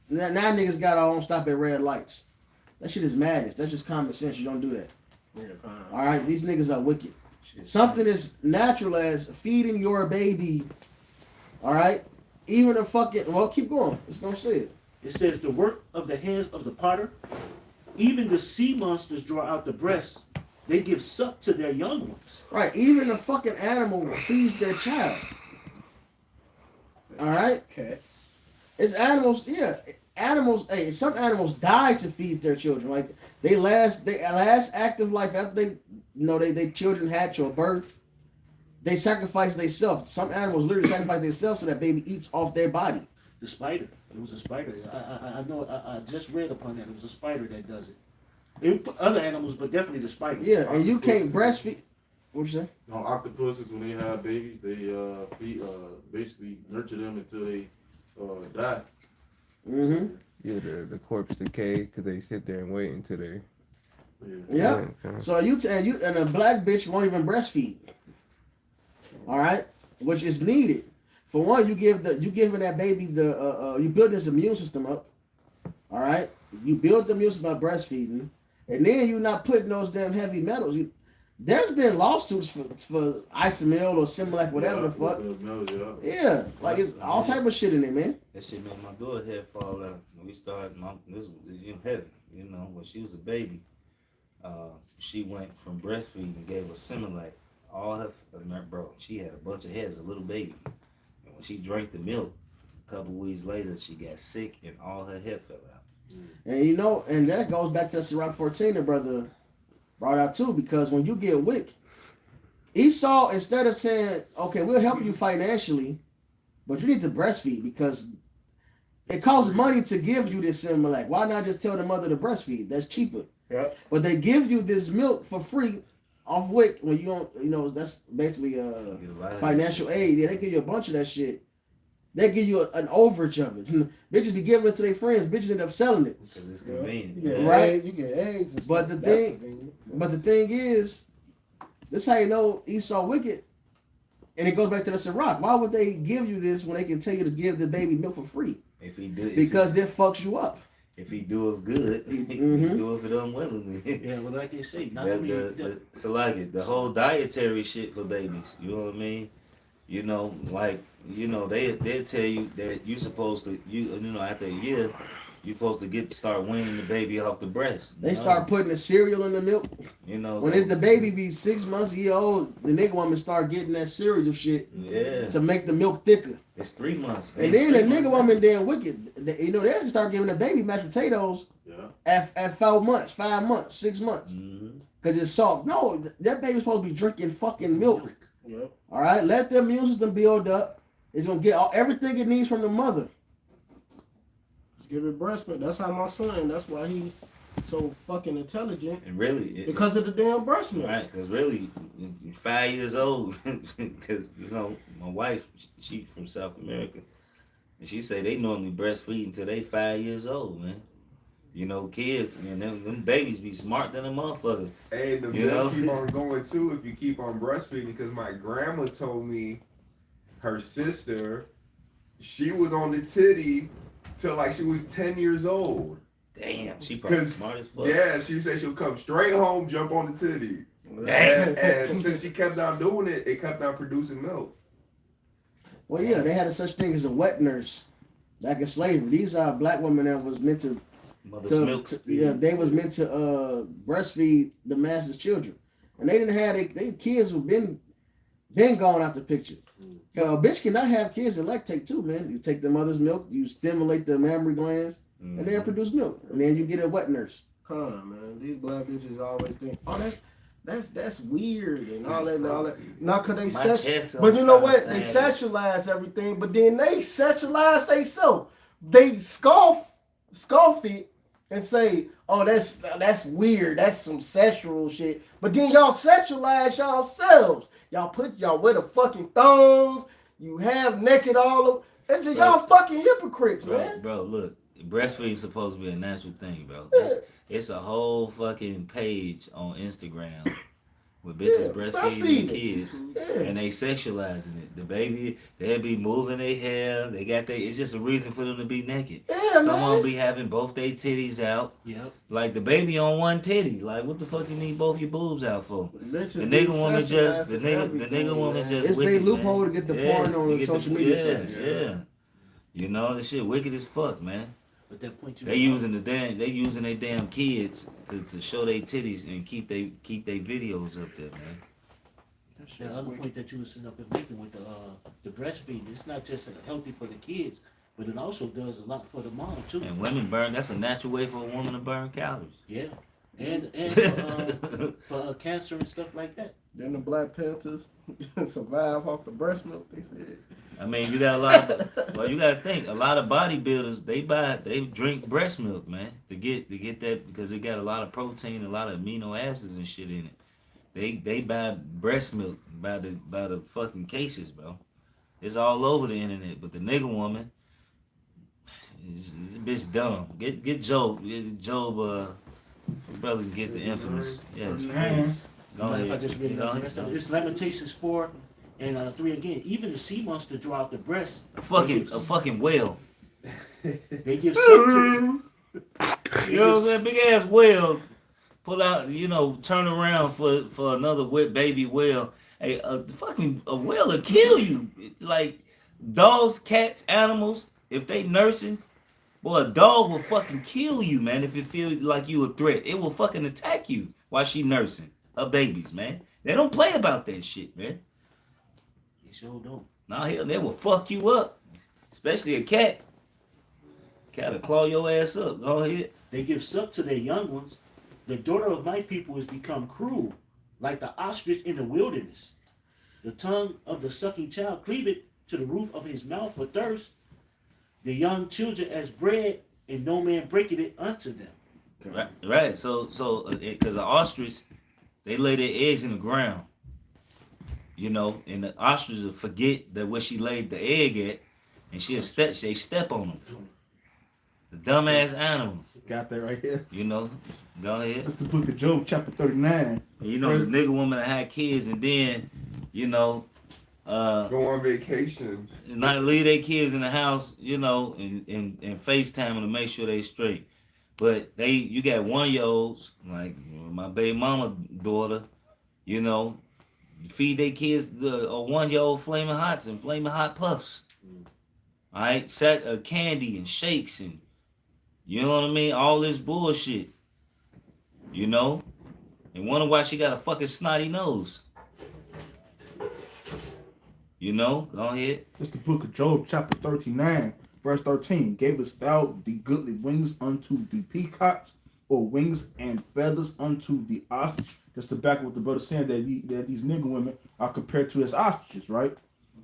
Now niggas got our own stop at red lights. That shit is madness. That's just common sense. You don't do that. All right. These niggas are wicked. Something as natural as feeding your baby. All right. Even a fucking, well, keep going. It's gonna say it. It says the work of the hands of the potter. Even the sea monsters draw out the breasts. They give suck to their young ones. Right. Even a fucking animal feeds their child. All right. Okay. It's animals. Yeah. Animals. Hey, some animals die to feed their children. Like they last active life after they children hatch or birth. They sacrifice themselves. Some animals literally sacrifice themselves so that baby eats off their body. The spider. It was a spider. I know. I just read upon that. It was a spider that does it. Other animals, but definitely the spider. Yeah, and you can't breastfeed. What you say? No, octopuses, when they have babies, they basically nurture them until they die. Mm-hmm. Yeah, the corpse decay because they sit there and wait until they. Yeah. So you and a black bitch won't even breastfeed. All right, which is needed. For one, you giving that baby you build his immune system up. All right, you build the immune system by breastfeeding, and then you're not putting those damn heavy metals. There's been lawsuits for Isomil or Similac, whatever the fuck. Yeah, like it's all type of shit in it, man. That shit made my daughter head fall out. When we started, this was in heaven. You know, when she was a baby, she went from breastfeeding and gave her Similac. All her, bro, she had a bunch of hair as a little baby. And when she drank the milk, a couple weeks later, she got sick and all her hair fell out. And and that goes back to the Sirach 14, the brother brought out too, because when you get wick, Esau, instead of saying, okay, we'll help you financially, but you need to breastfeed because it costs money to give you this Similac. Why not just tell the mother to breastfeed? That's cheaper. Yeah. But they give you this milk for free off wick when you don't, that's basically financial aid. Yeah, they give you a bunch of that shit. They give you an overage of it. Bitches be giving it to their friends. Bitches end up selling it. Because it's convenient. Right? You get eggs. But the thing is, this is how you know Esau wicked. And it goes back to the Sirach. Why would they give you this when they can tell you to give the baby milk for free? Because it fucks you up. If he do it good, he do it unwillingly. Yeah, well, like they say, the whole dietary shit for babies. You know what I mean? You know, like they tell you that you supposed to after a year you're supposed to start weaning the baby off the breast. They start putting the cereal in the milk. You know, when it's the baby be 6 months, a year old, the nigga woman start getting that cereal shit. Yeah. To make the milk thicker. It's 3 months. And then the nigga woman damn wicked. They just start giving the baby mashed potatoes. Yeah. At 4 months, 5 months, 6 months. Cause it's soft. No, that baby's supposed to be drinking fucking milk. Yep. All right, let the immune system build up. It's gonna get everything it needs from the mother. Just give it breast milk. That's how my son. That's why he so fucking intelligent. And really, because of the damn breast milk. Right? Because really, you're 5 years old. Because my wife, she's from South America, and she say they normally breastfeed until they 5 years old, man. You know, kids, man, them babies be smart than a motherfucker. Hey, the milk keep on going too if you keep on breastfeeding. Because my grandma told me her sister, she was on the titty till like she was 10 years old. Damn, she probably smart as fuck. Yeah, she said she'll come straight home, jump on the titty. Damn. And since she kept on doing it, it kept on producing milk. Well, yeah, they had a such thing as a wet nurse back in slavery. These are black women that was meant to they was meant to breastfeed the masses' children, and they didn't have they kids who been gone out the picture. A bitch cannot have kids that lactate too, man. You take the mother's milk, you stimulate the mammary glands, and they produce milk, and then you get a wet nurse. Come on, man. These black bitches always think, oh, that's weird and all that and all that. Not because they but you know what? They sexualize everything, but then they sexualize themselves. They scoff it and say, oh, that's weird. That's some sexual shit. But then y'all sexualize yourselves. Y'all wear the fucking thongs. You have naked all of. It's y'all fucking hypocrites, man. Bro, look, breastfeeding supposed to be a natural thing, bro. It's a whole fucking page on Instagram with bitches breastfeeding kids, and they sexualizing it. The baby, they'll be moving their hair. They got it's just a reason for them to be naked. Yeah, Someone be having both their titties out. Yep. Like the baby on one titty. Like what the fuck you need both your boobs out for? The Bitches nigga be woman just sensitive the to nigga everything, woman man. just It's wicked, their loophole man. to get the porn on get social media sites. Yeah. You know, this shit wicked as fuck, man. But that point They using their damn kids to show their titties and keep they videos up there, man. The other point that you were sitting up and making with the breastfeeding, it's not just healthy for the kids, but it also does a lot for the mom too. And women burn. That's a natural way for a woman to burn calories. Yeah, and for cancer and stuff like that. Then the Black Panthers survive off the breast milk. They said. I mean, you got a lot of. Well, you got to think. A lot of bodybuilders they drink breast milk, man, to get that because it got a lot of protein, a lot of amino acids and shit in it. They buy breast milk by the fucking cases, bro. It's all over the internet. But the nigga woman, this bitch dumb. Get Job. Brother, get the infamous. Yes, please. Go If I ahead. just read it, Go ahead. it's Lamentations 4 and 3 again. Even the sea monster draw out the breast. A fucking whale. They give suck to. You know what I'm saying? Big ass whale. Pull out, turn around for another baby whale. Hey, a whale will kill you. Like dogs, cats, animals, if they nursing, boy, a dog will fucking kill you, man. If it feel like you a threat, it will fucking attack you while she nursing her babies, man. They don't play about that shit, man. They sure don't. Nah, hell, they will fuck you up, especially a cat. Cat will claw your ass up. Go ahead. They give suck to their young ones. The daughter of my people has become cruel, like the ostrich in the wilderness. The tongue of the sucking child cleaveth to the roof of his mouth for thirst. The young children as bread, and no man breaketh it unto them. Right. So, because the ostrich, they lay their eggs in the ground, and the ostrich will forget that where she laid the egg at, and they step on them. The dumbass animals. Got that right here. Go ahead. That's the book of Job, chapter 39. The nigga woman that had kids and then, go on vacation. not leave their kids in the house, and FaceTime them to make sure they straight. But you got 1-year-olds, like my baby mama daughter, feed their kids a 1-year-old Flaming Hots and Flaming Hot Puffs. All right, set candy and shakes and you know what I mean? All this bullshit. And wonder why she got a fucking snotty nose. Go ahead. It's the book of Job, chapter 39, verse 13. Gavest thou the goodly wings unto the peacocks, or wings and feathers unto the ostrich? Just to back what the brother saying that these nigger women are compared to as ostriches, right?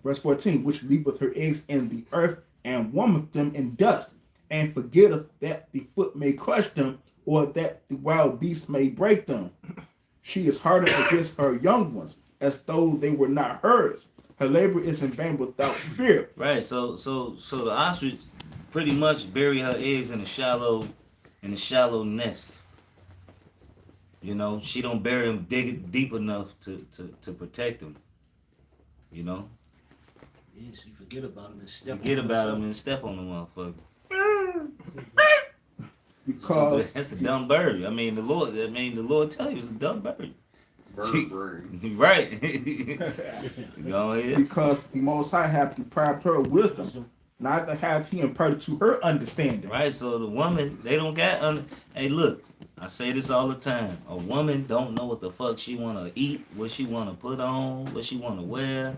Verse 14, which leaveth her eggs in the earth and warmeth them in dust, and forgetteth that the foot may crush them, or that the wild beast may break them. She is hardened against her young ones, as though they were not hers. Her labor is in vain without fear. Right. So the ostrich pretty much bury her eggs in a shallow nest. She don't bury them deep enough to protect them. Yeah, she forget about them and step. Forget about them and step on the motherfucker. Because that's a dumb bird. I mean, the Lord tell you it's a dumb bird. Bird brain. Right. Go ahead. Because the Most High hath deprived her of wisdom, neither hath he imparted to her understanding. Right. So the woman, they don't got. Hey, look, I say this all the time. A woman don't know what the fuck she wanna eat, what she wanna put on, what she wanna wear.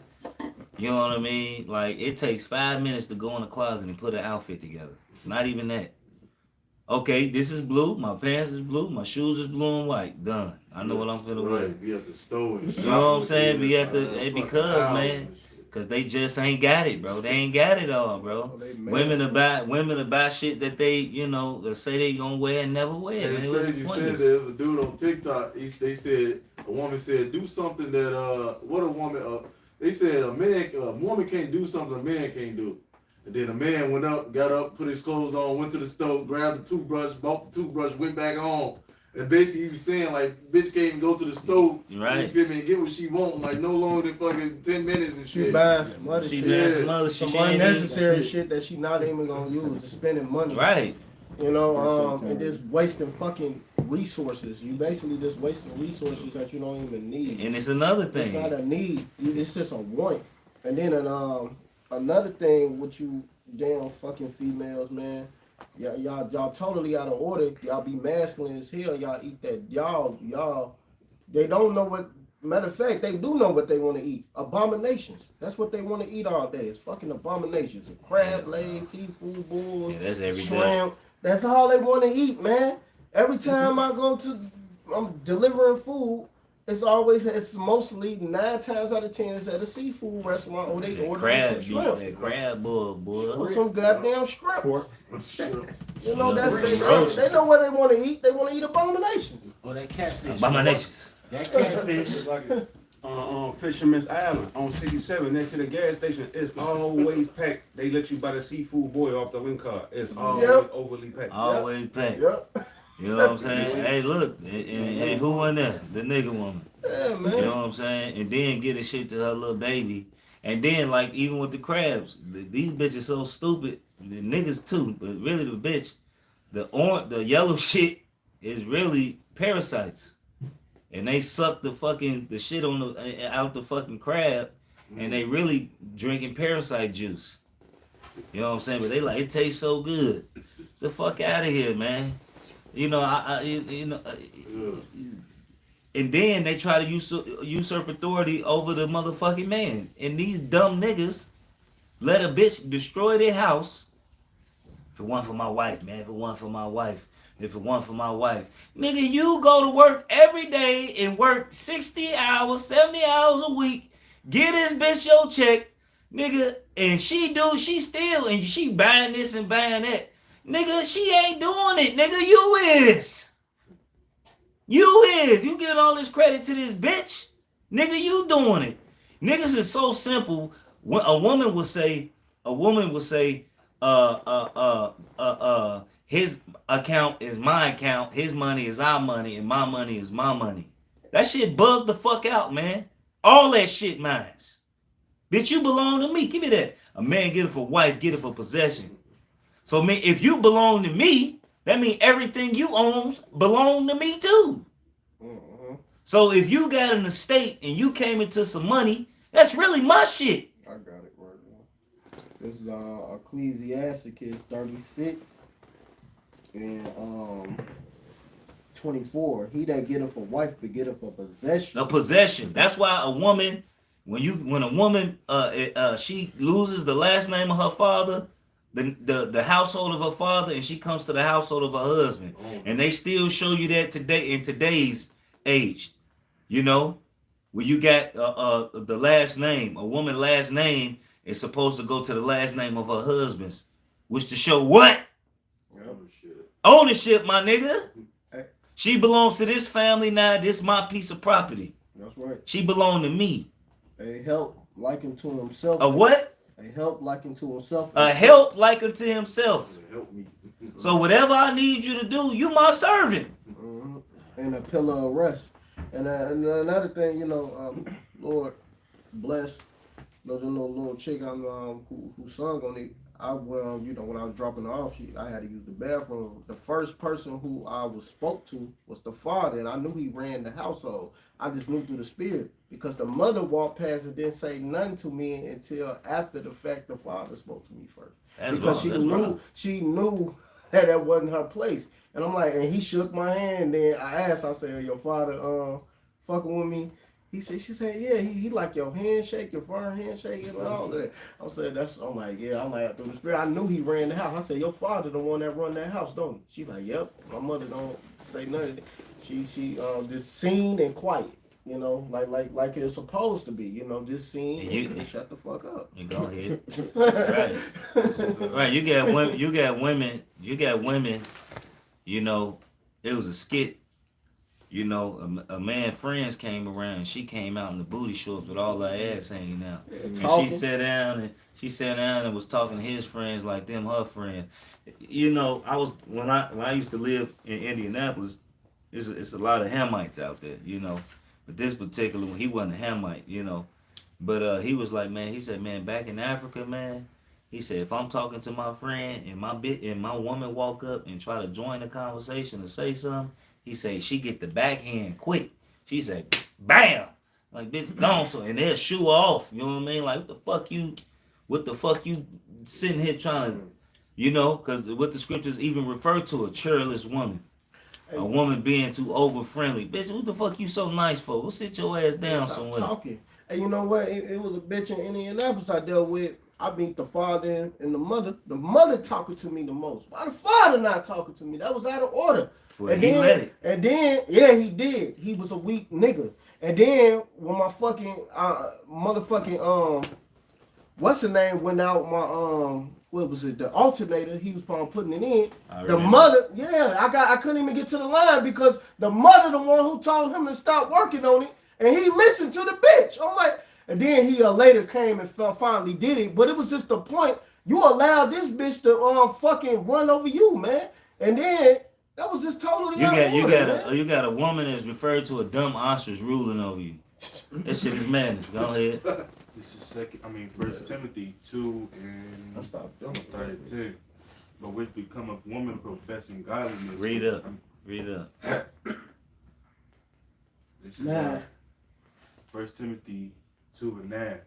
You know what I mean? Like it takes 5 minutes to go in the closet and put an outfit together. Not even that. Okay, this is blue. My pants is blue. My shoes is blue and white. Done. I know what I'm finna wear. Be at the store and You know what I'm saying? Be at because they just ain't got it, bro. They ain't got it all, bro. Women to buy shit that they, they say they gonna wear and never wear. And it's crazy you said there's a dude on TikTok. They said a woman said do something that what a woman they said a woman can't do something a man can't do. And then the man went up, got up, put his clothes on, went to the stove, grabbed the toothbrush, bought the toothbrush, went back home. And basically he was saying like, bitch can't even go to the stove, Right. you feel me, and get what she want, like no longer than fucking 10 minutes and She shit. buying some other She shit. buying some other shit. Some She ain't unnecessary even- shit that she not even gonna use. Just spending money. Right. You know, and just wasting fucking resources. You basically just wasting resources that you don't even need. And it's another It's thing. not a need. It's just a want. And then another thing with you damn fucking females, man. Y'all totally out of order. Y'all be masculine as hell. Y'all eat that. Y'all. They don't know what. Matter of fact, they do know what they want to eat. Abominations. That's what they want to eat all day. It's fucking abominations. Crab legs, seafood balls, Yeah, that's every day. shrimp. That's all they want to eat, man. Every time I'm delivering food, it's mostly 9 times out of 10 it's at a seafood restaurant or they That order crab some beef, shrimp. that crab boy. Or some goddamn shrimp. Pork. You know, Roaches. they know what they want to eat. They want to eat abominations. Or that catfish. Abominations. That catfish. It's like on Fisherman's Island on 67 next to the gas station. It's always packed. They let you buy the seafood boy off the wing card. It's always overly packed. Always packed. Yep. You know what I'm saying? Hey, look, and who won that? The nigga woman. Yeah, man. You know what I'm saying? And then get the shit to her little baby. And then, like, even with the crabs, these bitches so stupid. The niggas too, but really the bitch, the yellow shit is really parasites. And they suck the shit out the fucking crab, and they really drinking parasite juice. You know what I'm saying? But they like, it tastes so good. The fuck out of here, man. You know, and then they try to usurp authority over the motherfucking man. And these dumb niggas let a bitch destroy their house. If it weren't for my wife, man. If it weren't for my wife. If it weren't for my wife. Nigga, you go to work every day and work 60 hours, 70 hours a week. Get this bitch your check. Nigga, and she still, and she buying this and buying that. Nigga, she ain't doing it. Nigga, you is. You giving all this credit to this bitch. Nigga, you doing it. Niggas is so simple. When a woman will say, his account is my account, his money is our money, and my money is my money. That shit bugged the fuck out, man. All that shit mine. Bitch, you belong to me. Give me that. A man get it for wife, get it for possession. So, man, if you belong to me, that means everything you own belong to me too. Mm-hmm. So if you got an estate and you came into some money, that's really my shit. I got it right now. This is Ecclesiasticus 36 and 24. He that getteth for wife begetteth for possession. A possession. That's why a woman, when a woman she loses the last name of her father, the household of her father, and she comes to the household of her husband, and they still show you that today in today's age. You know, when you got the last name, a woman's last name is supposed to go to the last name of her husband's, which to show what? Ownership, my nigga. She belongs to this family now. This is my piece of property. That's right. She belonged to me. A help like unto himself. A what? A help like unto himself. A help like unto himself. Help me. So whatever I need you to do, you my servant. Mm-hmm. And a pillar of rest. And another thing, you know, Lord bless. There's a little chick who sung on it. You know, when I was dropping her off, I had to use the bathroom. The first person who I spoke to was the father, and I knew he ran the household. I just knew through the spirit because the mother walked past and didn't say nothing to me until after the fact the father spoke to me first. Because she knew that wasn't her place. And I'm like, and he shook my hand. Then I asked, I said, your father fucking with me? She said, yeah, he like your handshake, your firm handshake, and all that. I'm like, yeah, I'm like, through the spirit, I knew he ran the house. I said, your father the one that run that house, don't he? She like, yep. My mother don't say nothing. She just seen and quiet, you know, like it's supposed to be, you know, just seen and shut the fuck up. You go ahead. Right. You got women, you know, it was a skit you know, a man friends came around and she came out in the booty shorts with all her ass hanging out. And she sat down and was talking to his friends like them her friends. You know, when I used to live in Indianapolis, it's a lot of Hamites out there, you know. But this particular one, he wasn't a Hamite, you know. But he was like, man, he said, man, back in Africa, man, he said, if I'm talking to my friend and my woman walk up and try to join the conversation or say something, he said she get the backhand quick. She said, bam, like bitch gone, so and they'll shoo off. You know what I mean? Like what the fuck you sitting here trying to, you know? Because what the scriptures even refer to a churlish woman. A woman being too over friendly. Bitch, what the fuck you so nice for? We'll sit your ass down somewhere. Talking. Hey, you know what? It was a bitch in Indianapolis I dealt with. I beat the father and the mother. The mother talking to me the most. Why the father not talking to me? That was out of order. Well, and then, yeah, he did. He was a weak nigga. And then when my fucking motherfucking what's the name went out my what was it, the alternator, he was putting it in. The mother, yeah, I couldn't even get to the line because the mother the one who told him to stop working on it, and he listened to the bitch. I'm like, and then he later came and finally did it, but it was just the point, you allowed this bitch to fucking run over you, man. And then that was just totally you got a woman that's referred to a dumb ostrich ruling over you. That shit is madness. Go ahead. This is First Timothy 2 and 10. But which become a woman professing godliness. Read up. This is 1 Timothy 2 and 9.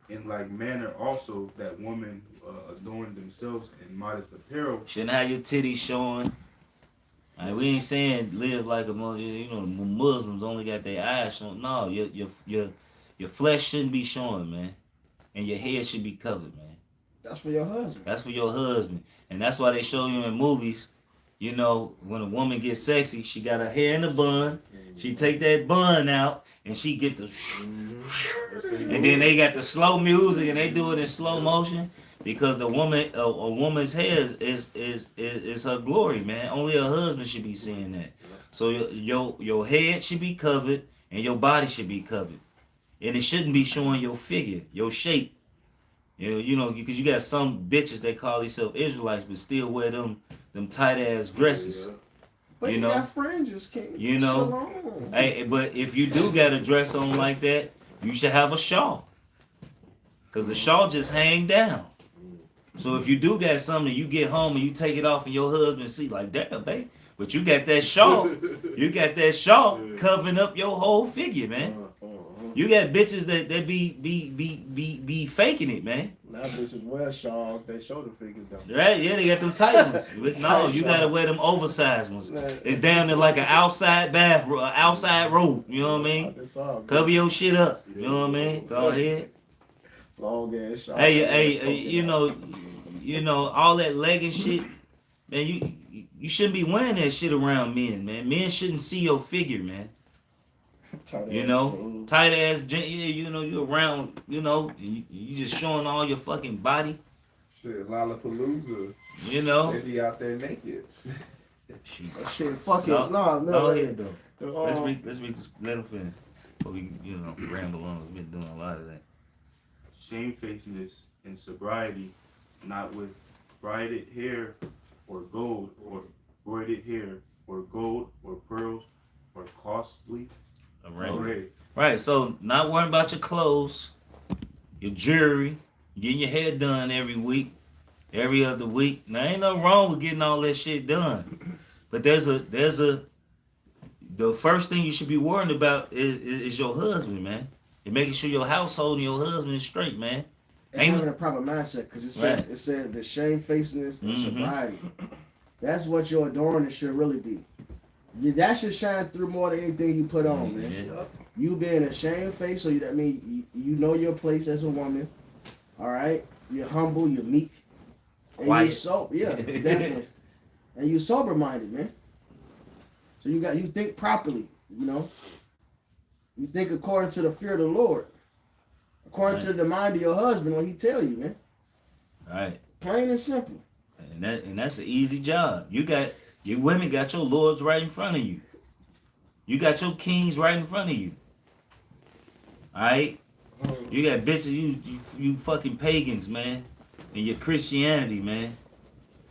In like manner also that women adorn themselves in modest apparel. Shouldn't have your titties showing. We ain't saying live like a Muslims only got their eyes showing. No, your flesh shouldn't be showing, man. And your head should be covered, man. That's for your husband. That's for your husband. And that's why they show you in movies, you know, when a woman gets sexy, she got her hair in a bun. She take that bun out and she get the and then they got the slow music and they do it in slow motion because the woman a woman's hair is her glory, man. Only her husband should be seeing that. So your head should be covered and your body should be covered. And it shouldn't be showing your figure, your shape. You know, because you got some bitches that call themselves Israelites but still wear them tight ass dresses. But you know, got fringes, can't you know. Hey, but if you do got a dress on like that, you should have a shawl. Cause the shawl just hang down. So if you do got something, you get home and you take it off and your husband see like, damn, babe. But you got that shawl covering up your whole figure, man. You got bitches that be faking it, man. Now bitches wear shawls, they show the figures though. Right, yeah, they got them tight ones. But no, you gotta wear them oversized ones. It's damn near like an outside outside robe, you know what I mean? Cover your shit up, you know what I mean? Go ahead. Long ass shawls. Hey, you know, all that legging shit, man, you shouldn't be wearing that shit around men, man. Men shouldn't see your figure, man. Tight ass, you know, you around, you know, you just showing all your fucking body. Shit, Lollapalooza. You know, they be out there naked. Shit, fuck it. No. Go ahead though. Let's read this. Let him finish. Before we, ramble on. We've been doing a lot of that. Shamefacedness and sobriety, not with braided hair or gold or braided hair or gold or pearls or costly. Right, so not worrying about your clothes, your jewelry, getting your hair done every week, every other week. Now ain't nothing wrong with getting all that shit done. But the first thing you should be worrying about is your husband, man. And making sure your household and your husband is straight, man. And having a proper mindset, because it said the shamefacedness and sobriety. That's what your adorning should really be. That should shine through more than anything you put on, man. Yeah. You being a shamefaced, so that means you know your place as a woman. All right, you're humble, you're meek, and quiet. Definitely. And you sober minded, man. So you think properly, you know. You think according to the fear of the Lord, according to the mind of your husband when he tell you, man. All right. Plain and simple. And that's an easy job. You women got your lords right in front of you. You got your kings right in front of you. Alright? You got bitches, you fucking pagans, man. And your Christianity, man.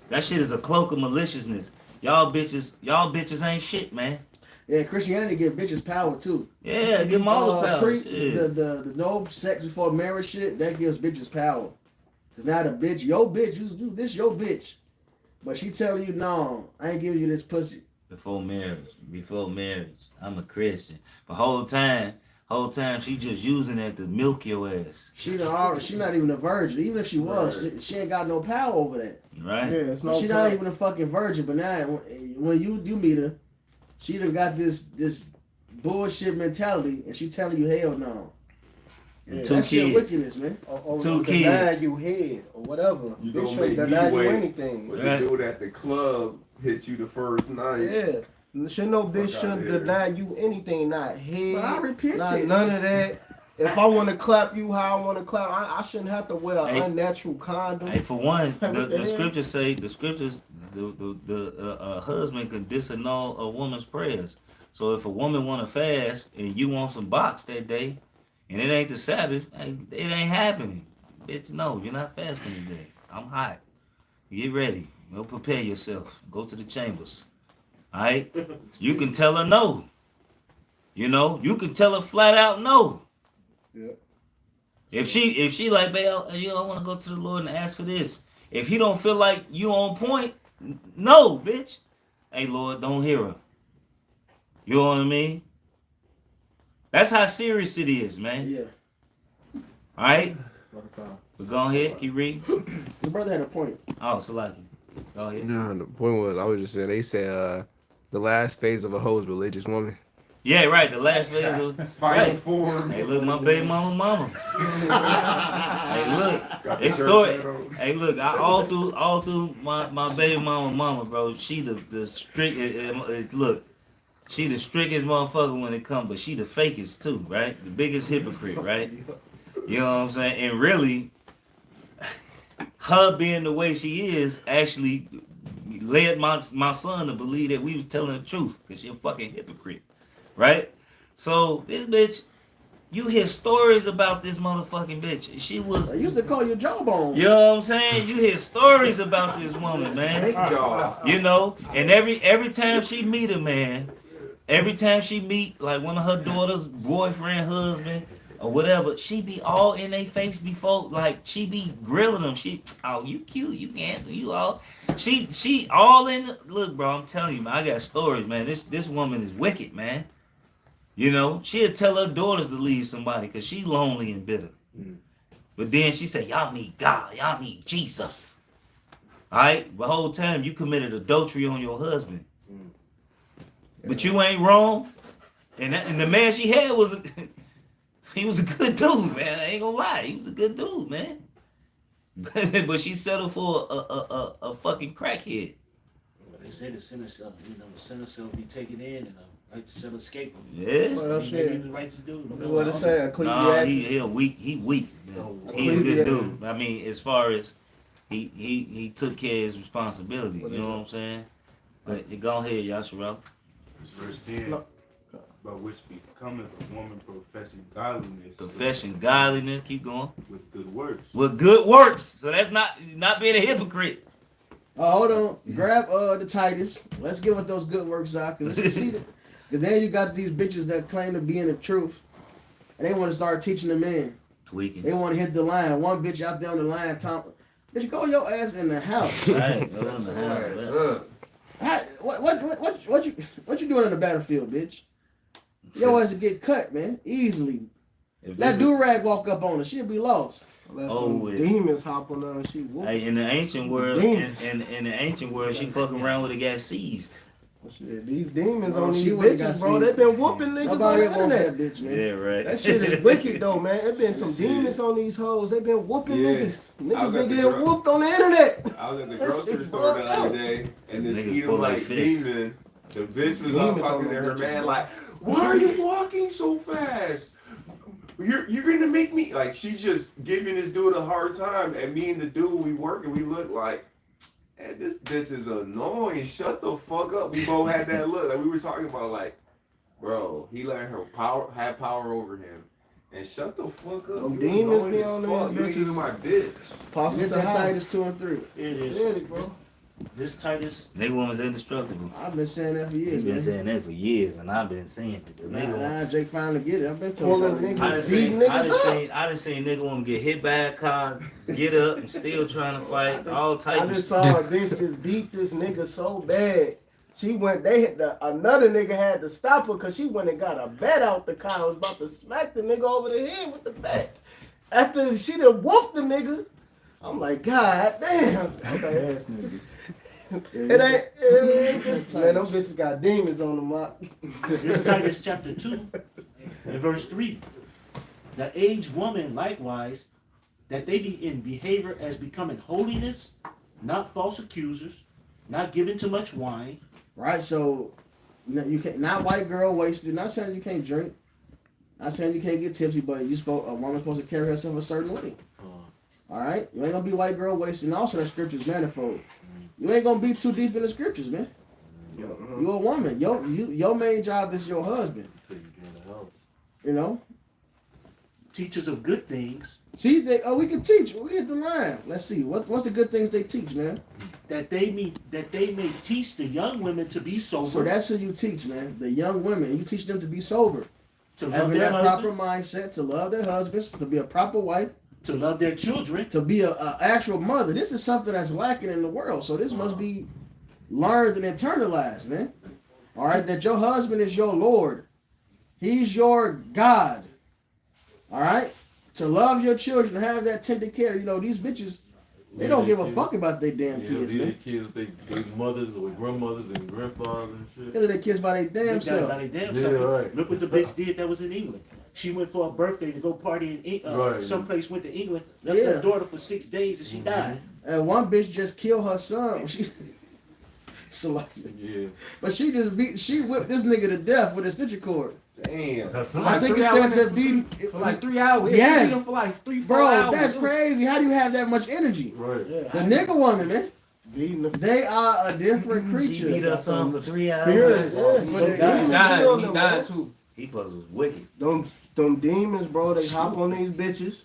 That shit is a cloak of maliciousness. Y'all bitches ain't shit, man. Yeah, Christianity give bitches power too. Yeah, give them all the power. The no sex before marriage shit, that gives bitches power. Cause now the bitch, this your bitch. But she telling you, no, I ain't giving you this pussy. Before marriage. I'm a Christian. But whole time she just using that to milk your ass. She not even a virgin. Even if she was, she ain't got no power over that. Right? Yeah, it's no She not even a fucking virgin. But now, when you meet her, she done got this bullshit mentality, and she telling you hell no. And That shit wickedness, man. Or 2 kids. deny you head or whatever. You They gonna should make me deny you wait anything. With the dude at the club hit you the first night. Yeah. Should no bitch Fuck shouldn't outta here. deny you anything, not head. But I repent not it. none of that. If I want to clap you how I want to clap, I shouldn't have to wear an Hey. unnatural condom. Hey, for one, What the the hell? scriptures say the husband can disannul a woman's prayers. So if a woman want to fast and you want some box that day, and it ain't the Sabbath, it ain't happening. Bitch, no, you're not fasting today. I'm hot. Get ready. Go prepare yourself. Go to the chambers. All right? You can tell her no. You know, you can tell her flat out no. Yeah. If she like, babe, I want to go to the Lord and ask for this. If he don't feel like you on point, no, bitch. Hey, Lord, don't hear her. You know what I mean? That's how serious it is, man. Yeah. All right? But go ahead, keep reading. The brother had a point. Oh, Salaki. Go ahead. No, the point was, I was just saying, they said the last phase of a hoe is religious woman. Yeah, right. The last phase of Final right. form. Hey, look, my baby mama. Hey, look. Got the It's church story. hat on. Hey, look. All through my baby mama, bro. She the strict. Look, she the strictest motherfucker when it comes, but she the fakest too, right? The biggest hypocrite, right? You know what I'm saying? And really, her being the way she is actually led my son to believe that we was telling the truth, because she a fucking hypocrite. Right? So this bitch, you hear stories about this motherfucking bitch. She was. I used to call you jawbone. You know what I'm saying? You hear stories about this woman, man. Snake jaw. You know, and every time she meet a man, every time she meet like one of her daughter's boyfriend, husband, or whatever, she be all in their face before, like she be grilling them. Oh, you cute, you handsome, you all. She all in. Look, bro, I'm telling you, man, I got stories, man. This woman is wicked, man. You know, she'll tell her daughters to leave somebody because she lonely and bitter. But then she said, y'all need God. Y'all need Jesus. All right? The whole time you committed adultery on your husband. But you ain't wrong. And the man she had he was a good dude, man. I ain't gonna lie. He was a good dude, man. But she settled for a fucking crackhead. They say the sinner shall, the sinner shall be taken in and right shall escape him. Yes. Well, Maybe he was righteous dude. What it say? Nah, Ecclesiastes. he weak. He weak. He a good dude. I mean, as far as he took care of his responsibility. You know what I'm saying? But go ahead, Yashara. Verse 10. By which becometh a woman professing godliness. Confession, godliness. Keep going. With good works. With good works. So that's not being a hypocrite. Hold on. Grab the Titus. Let's get what those good works are. Because then you got these bitches that claim to be in the truth. And they want to start teaching the men. Tweaking. They want to hit the line. One bitch out there on the line, bitch, go your ass in the house. Right. Go in the house. What you doing in the battlefield, bitch? Your ass to get cut, man. Easily. That do-rag walk up on her. She'll be lost. Demons hop on her and she whoop. Hey, in the ancient world, in the ancient world, she fucking around with it got seized. Shit, these demons Bro, on these she would've got bitches, bro. They seized. been whooping niggas Nobody on the want internet. that bitch, man. Yeah, right. That shit is wicked though, man. There been some demons on these hoes. They been whooping niggas. Niggas been getting whooped on the internet. I was at the grocery store the other day, and this Niggas pull like Edomite fists. demon, the bitch was all Demons talking on to them her bitches, man bro. like, "Why are you walking so fast? You're gonna make me like." She's just giving this dude a hard time, and me and the dude we work and we look like, "Man, this bitch is annoying. Shut the fuck up." We both had that look, like we were talking about, like, Bro, he let her have power over him. And shut the fuck up. Them You demons annoying be as on fuck. them You ain't bitches. even my bitch. Possible Get to that hide. Titus 2 and 3. It is. Said it, bro. This Titus, Nigga woman's indestructible. I've been saying that for years, He's been man. saying that for years, and I've been saying it. The nigga woman. Nah, Jake finally get it. I've been Pulling told you. niggas. I done Beat seen, niggas up. I done seen nigga woman get hit by a car, get up and still trying to fight, all I type of just stuff. saw a bitch just beat this nigga so bad. She went, another nigga had to stop her because she went and got a bat out the car. I was about to smack the nigga over the head with the bat. After she done whooped the nigga, I'm like, God damn. Okay. Ass niggas. It ain't just, man, them bitches got demons on them. this is Titus chapter 2 and verse 3. The aged woman likewise, that they be in behavior as becoming holiness, not false accusers, not given to much wine. Right, so you can't, not white girl wasted. Not saying you can't drink. Not saying you can't get tipsy, but a woman's supposed to carry herself a certain way. All right, you ain't gonna be white girl wasted. And also, the scriptures manifold. You ain't gonna be too deep in the scriptures, man. You're a woman. Your main job is your husband. You know. Teachers of good things, See, we can teach. We hit the line. Let's see. What's the good things they teach, man? that they may teach the young women to be sober, So that's who you teach, man. The young women. You teach them to be sober, to love having their that proper husbands, mindset, to love their husbands, to be a proper wife, to love their children. to be a actual mother. This is something that's lacking in the world. So this must be learned and internalized, man. All right, that your husband is your Lord. He's your God. All right, to love your children, to have that tender care. You know, these bitches, they don't give a fuck about their damn kids, These man. kids, they mothers or grandmothers and grandfathers and shit. They let their kids by their damn Look self. at their damn Yeah, self. right. Look what the bitch did that was in England. She went for a birthday to go party in Right. someplace, went to England, left Yeah. her daughter for 6 days, and she died. And one bitch just killed her son. So like, Yeah. but she whipped this nigga to death with a stitcher cord. Damn. I think it said that beating. For like 3 hours. Yes. Beat him for like 3-4 Bro, hours. that's It was- crazy. How do you have that much energy? Right. The nigga woman, man. Beating the They are a different She beat creature. her son for 3 hours. spirits. But Yeah, they- He died. He died too. He was wicked. Them demons, bro, they hop on these bitches.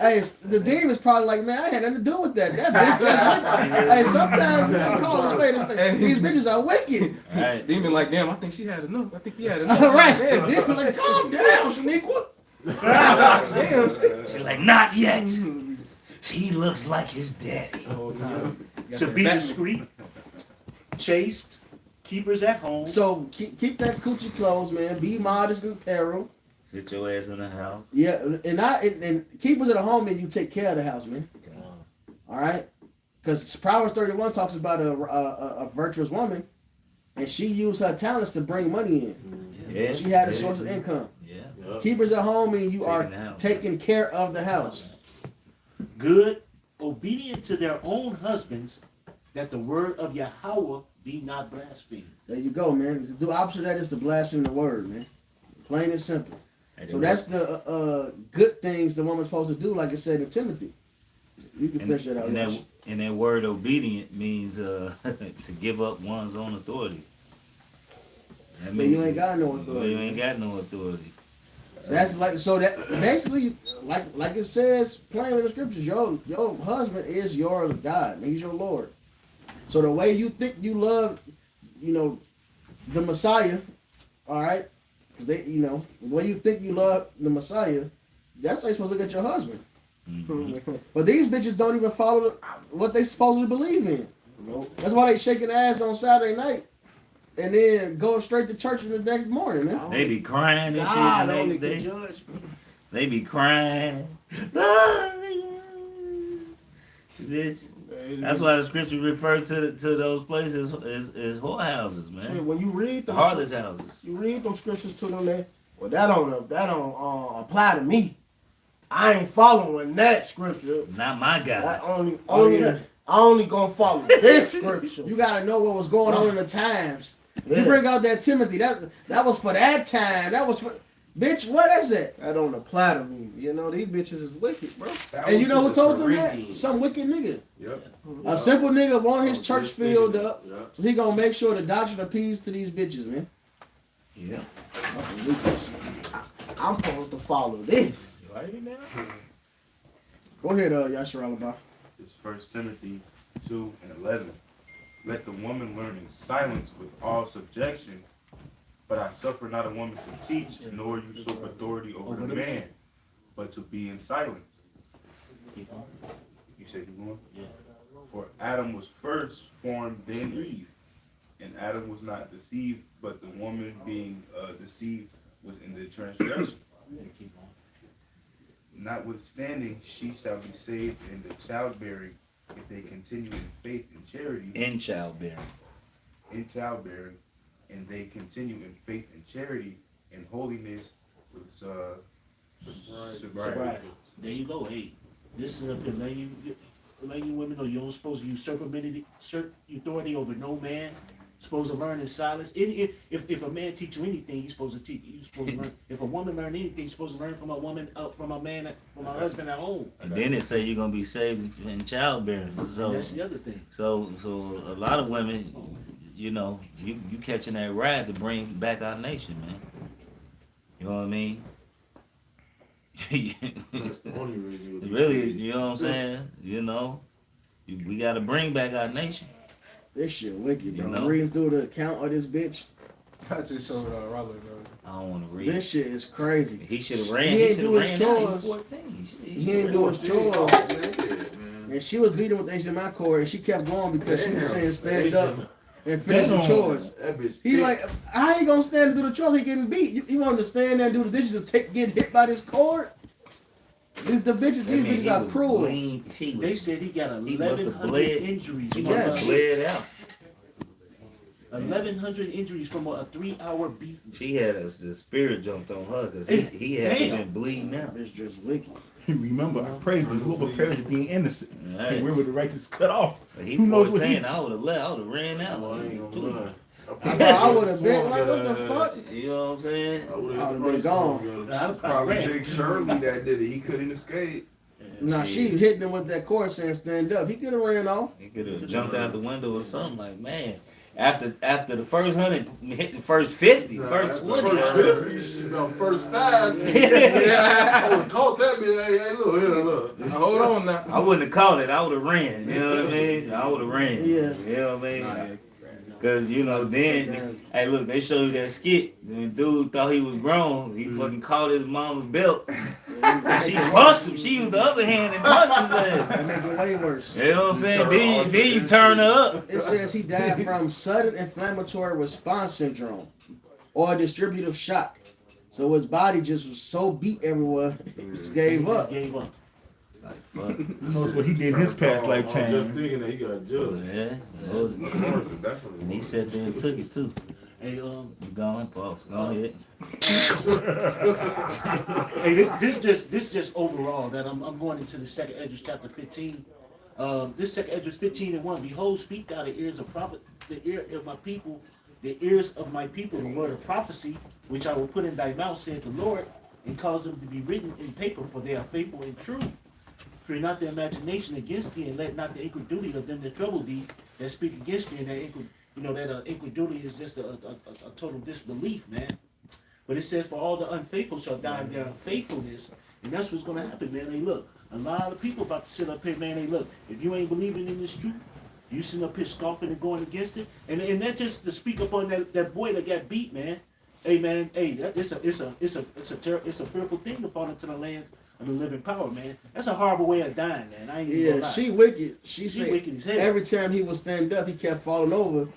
Hey, the demon's probably like, man, I had nothing to do with that. That bitch just like, hey, sometimes I call it a spade a spade. These bitches are wicked. Right. Demon like, damn, I think she had enough. I think he had enough. Right. Damn. Demon's like, calm down, Shaniqua. Damn. She's like, not yet. He looks like his daddy. The whole time. To be discreet, chaste, keepers at home. So keep that coochie closed, man. Be modest in peril. Sit your ass in the house. Yeah, and keep us at home and you take care of the house, man. All right? Because Proverbs 31 talks about a virtuous woman, and she used her talents to bring money in. Yeah. She had a source of income. Yeah. Keep us at home and you Taking are the house. taking care of the house. Good, obedient to their own husbands, that the word of Yahweh be not blasphemed. There you go, man. The opposite of that is to blaspheme the word, man. Plain and simple. So that's the good things the woman's supposed to do, like it said in Timothy. You can fish that out. And that word obedient means to give up one's own authority. That But you ain't got no authority. You ain't got no authority. So that's like, so that basically, like it says plainly in the scriptures, your husband is your God. He's your Lord. So the way you think you love, the Messiah, all right, because the way you think you love the Messiah, that's how you're supposed to look at your husband. Mm-hmm. But these bitches don't even follow what they supposedly believe in. Nope. That's why they shaking ass on Saturday night and then go straight to church the next morning, man. They be crying and God shit the only next can day. judge. They be crying. That's why the scripture referred to those places as whorehouses, Shit, man. when you read them, Harlot's houses. you read them scriptures to them, well, that don't apply to me. I ain't following that scripture. Not my guy. I only gonna follow this scripture. You gotta know what was going on in the times. Yeah. You bring out that Timothy. That was for that time. That was for bitch. What is it? That don't apply to me. These bitches is wicked, bro. And you know who told them that? Some wicked nigga. Yep. A simple nigga want his church filled up, Yep. so he gonna make sure the doctrine appeals to these bitches, man. Yeah. I'm supposed to follow this. Right now. Go ahead, Yashar Alaba. It's 1 Timothy 2:11. Let the woman learn in silence with all subjection. But I suffer not a woman to teach, nor usurp authority over the man, but to be in silence. You said you going? Yeah. For Adam was first formed, then Eve. And Adam was not deceived, but the woman being deceived was in the transgression. Notwithstanding, she shall be saved in the childbearing if they continue in faith and charity. In childbearing. In childbearing, and they continue in faith and charity and holiness with sobriety. There you go. Hey, this is up here letting you women know you're not supposed to usurp authority over no man. Supposed to learn in silence. If a man teach you anything, you're supposed to teach. You're supposed to learn. If a woman learn anything, you're supposed to learn from a woman, from a man, from a husband at home. And then it say you're gonna be saved in childbearing. So That's the other thing. So a lot of women, you know, you catching that ride to bring back our nation, man. You know what I mean? That's the only reason. Really, you know what I'm saying? You know, we got to bring back our nation. This shit wicked, bro. You know? Reading through the account of this bitch. I just showed Robert, bro. I don't want to read. This shit is crazy. He should have ran. He ain't should do have his ran out. He was chores. 14. He ain't doing his chores. And she was beating with the HDMI cord, and she kept going because she was saying stand up and finish the chores. That bitch. He like, I ain't gonna stand to do the chores. He getting beat. You want him to stand there and do the dishes and get hit by this cord? These bitches are cruel. They said he got He must have 1,100 bled. injuries. He must have bled out. 1,100 injuries from a 3-hour beat. She had the spirit jumped on her because he had been bleeding out. It's just wicked. Remember, I prayed for whoever perished of being innocent. Right. And where were the righteous cut off? But he Who knows what 14, I would have left. I would have ran out. I would have been like, what the fuck? You know what I'm saying? I would I have would've been gone. Probably Big Shirley that did it. He couldn't escape. Nah, she hitting him with that cord saying stand up. He could have ran off. He could have jumped out the window or something like, man. After the first 100, hit the first 50, first 20. First 5. I would have caught that bitch. Hey, look. Hold on now. I wouldn't have caught it. I would have ran. You know what I mean? I would have ran. Yeah. You know what I mean? Because, you know, then, hey, look, they showed you that skit. And dude thought he was grown. He fucking caught his mama's belt. And she punched him. She used the other hand and punched his ass. That make it way worse. You know what I'm saying? Then you turn her up. It says he died from sudden inflammatory response syndrome or distributive shock. So his body just was so beat everywhere, he just gave up. Gave up. Like, fuck. Who knows what he did in his past I was just lifetime? thinking that he got judged. Yeah. And he sat there and took it too. Hey, You going, Pause. Go ahead. hey, this just overall that I'm going into the second Esdras chapter 15. This second Esdras 15:1. Behold, speak thou the ears of prophet, the ear of my people, the ears of my people, the word of prophecy, which I will put in thy mouth, saith the Lord, and cause them to be written in paper, for they are faithful and true. Fear not the imagination against thee, and let not the incredulity of them that trouble thee, that speak against thee, and that incredulity is just a total disbelief, man. But it says, for all the unfaithful shall die in their unfaithfulness, and that's what's gonna happen, man. Hey, look, a lot of people about to sit up here, man. Hey, look, if you ain't believing in this truth, you sitting up here scoffing and going against it, and that just to speak up on that boy that got beat, man. Hey, man, hey, it's a fearful thing to fall into the lands of the living power, man. That's a horrible way of dying, man. I ain't even gonna lie. She wicked. She said wicked as hell. every time he would stand up, he kept falling over,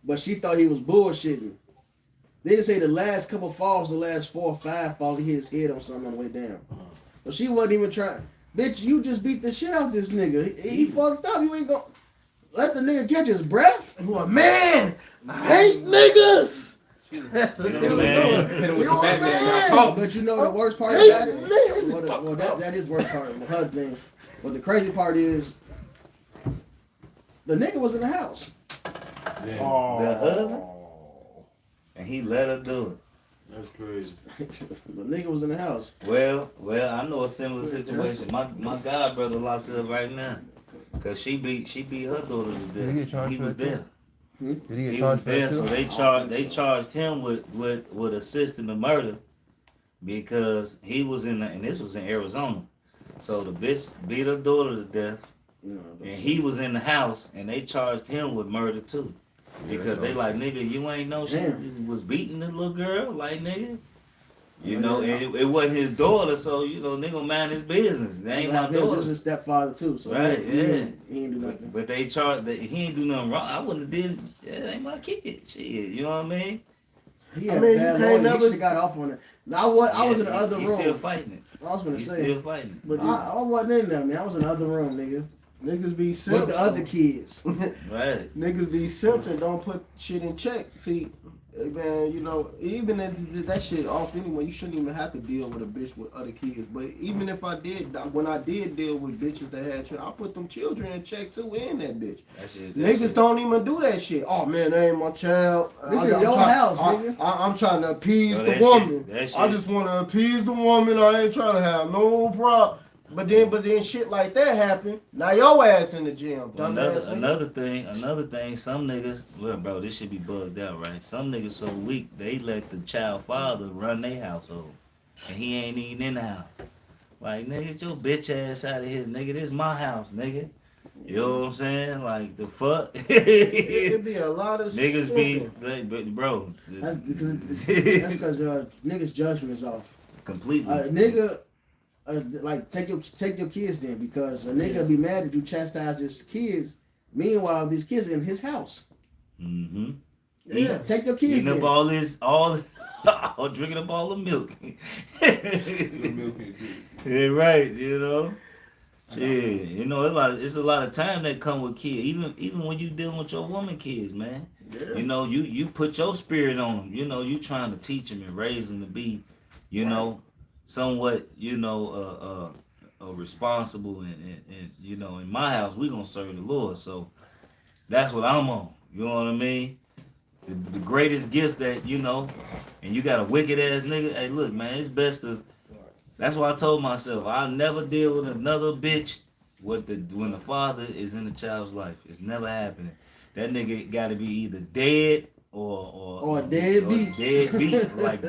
but she thought he was bullshitting. They just say the last couple falls, the last 4 or 5 falls, he hit his head on something on the way down. But she wasn't even trying. Bitch, you just beat the shit out this nigga. He fucked up. You ain't gonna let the nigga catch his breath? You a man. I hate niggas. But you know the worst part about it? Well, that is the worst part of her thing. But the crazy part is the nigga was in the house. The husband? And he let her do it. That's crazy. The nigga was in the house. Well, I know a similar situation. My god brother locked up right now. Cause she beat her daughter to death. He was there. Did he get He was charged for there, that so too? they charged him with assisting the murder because he was and this was in Arizona. So the bitch beat her daughter to death, and he was in the house, and they charged him with murder too. Because they like, nigga, you ain't know she was beating the little girl, like, nigga. You know, and it wasn't his daughter, so, you know, nigga mind his business. That ain't my daughter. He was a stepfather too, so right, he ain't do nothing. But they charged that he ain't do nothing wrong. I wouldn't have did that ain't my kid. Shit, you know what I mean? He I had mean, a bad you can't lawyer. He never- should have got off on it. Now, I was in the other He's room. still fighting it. I was gonna He's say, still fighting it. But I wasn't in there, man. I was in the other room, nigga. niggas be simps. With the other kids. Right. Niggas be simps and don't put shit in check. See, man, you know, even if that shit off anyway, you shouldn't even have to deal with a bitch with other kids. But even if I did, when I did deal with bitches that had children, I put them children in check too and that bitch. Niggas don't even do that shit. Oh man, that ain't my child. This is your house, nigga. I'm trying to appease No, the that woman. shit- I just want to appease the woman. I ain't trying to have no problem. But then shit like that happen. Now your ass in the gym. Dumbass Another thing, some niggas, well, bro, this should be bugged out, right? Some niggas so weak, they let the child father run their household. And he ain't even in the house. Like, nigga, get your bitch ass out of here, nigga. This my house, nigga. You know what I'm saying? Like, the fuck? It be a lot of niggas be, like, bro. That's because niggas' judgment is off. Completely. Nigga, like take your kids then, because a nigga be mad that you chastise his kids. Meanwhile, these kids are in his house. Mm-hmm. Yeah, take your kids. Eating then. up all drinking up all the milk. Yeah, right. You know. Yeah, you know, it's a lot of time that come with kids. Even when you dealing with your woman kids, man. Yeah. You know, you put your spirit on them. You know, you trying to teach them and raise them to be, you know, somewhat, you know, responsible and you know, in my house we gonna serve the Lord. So that's what I'm on. You know what I mean? The greatest gift that, you know, and you got a wicked ass nigga. Hey, look, man, it's best to. That's why I told myself I'll never deal with another bitch when the father is in the child's life. It's never happening. That nigga got to be either dead or deadbeat. Deadbeat, like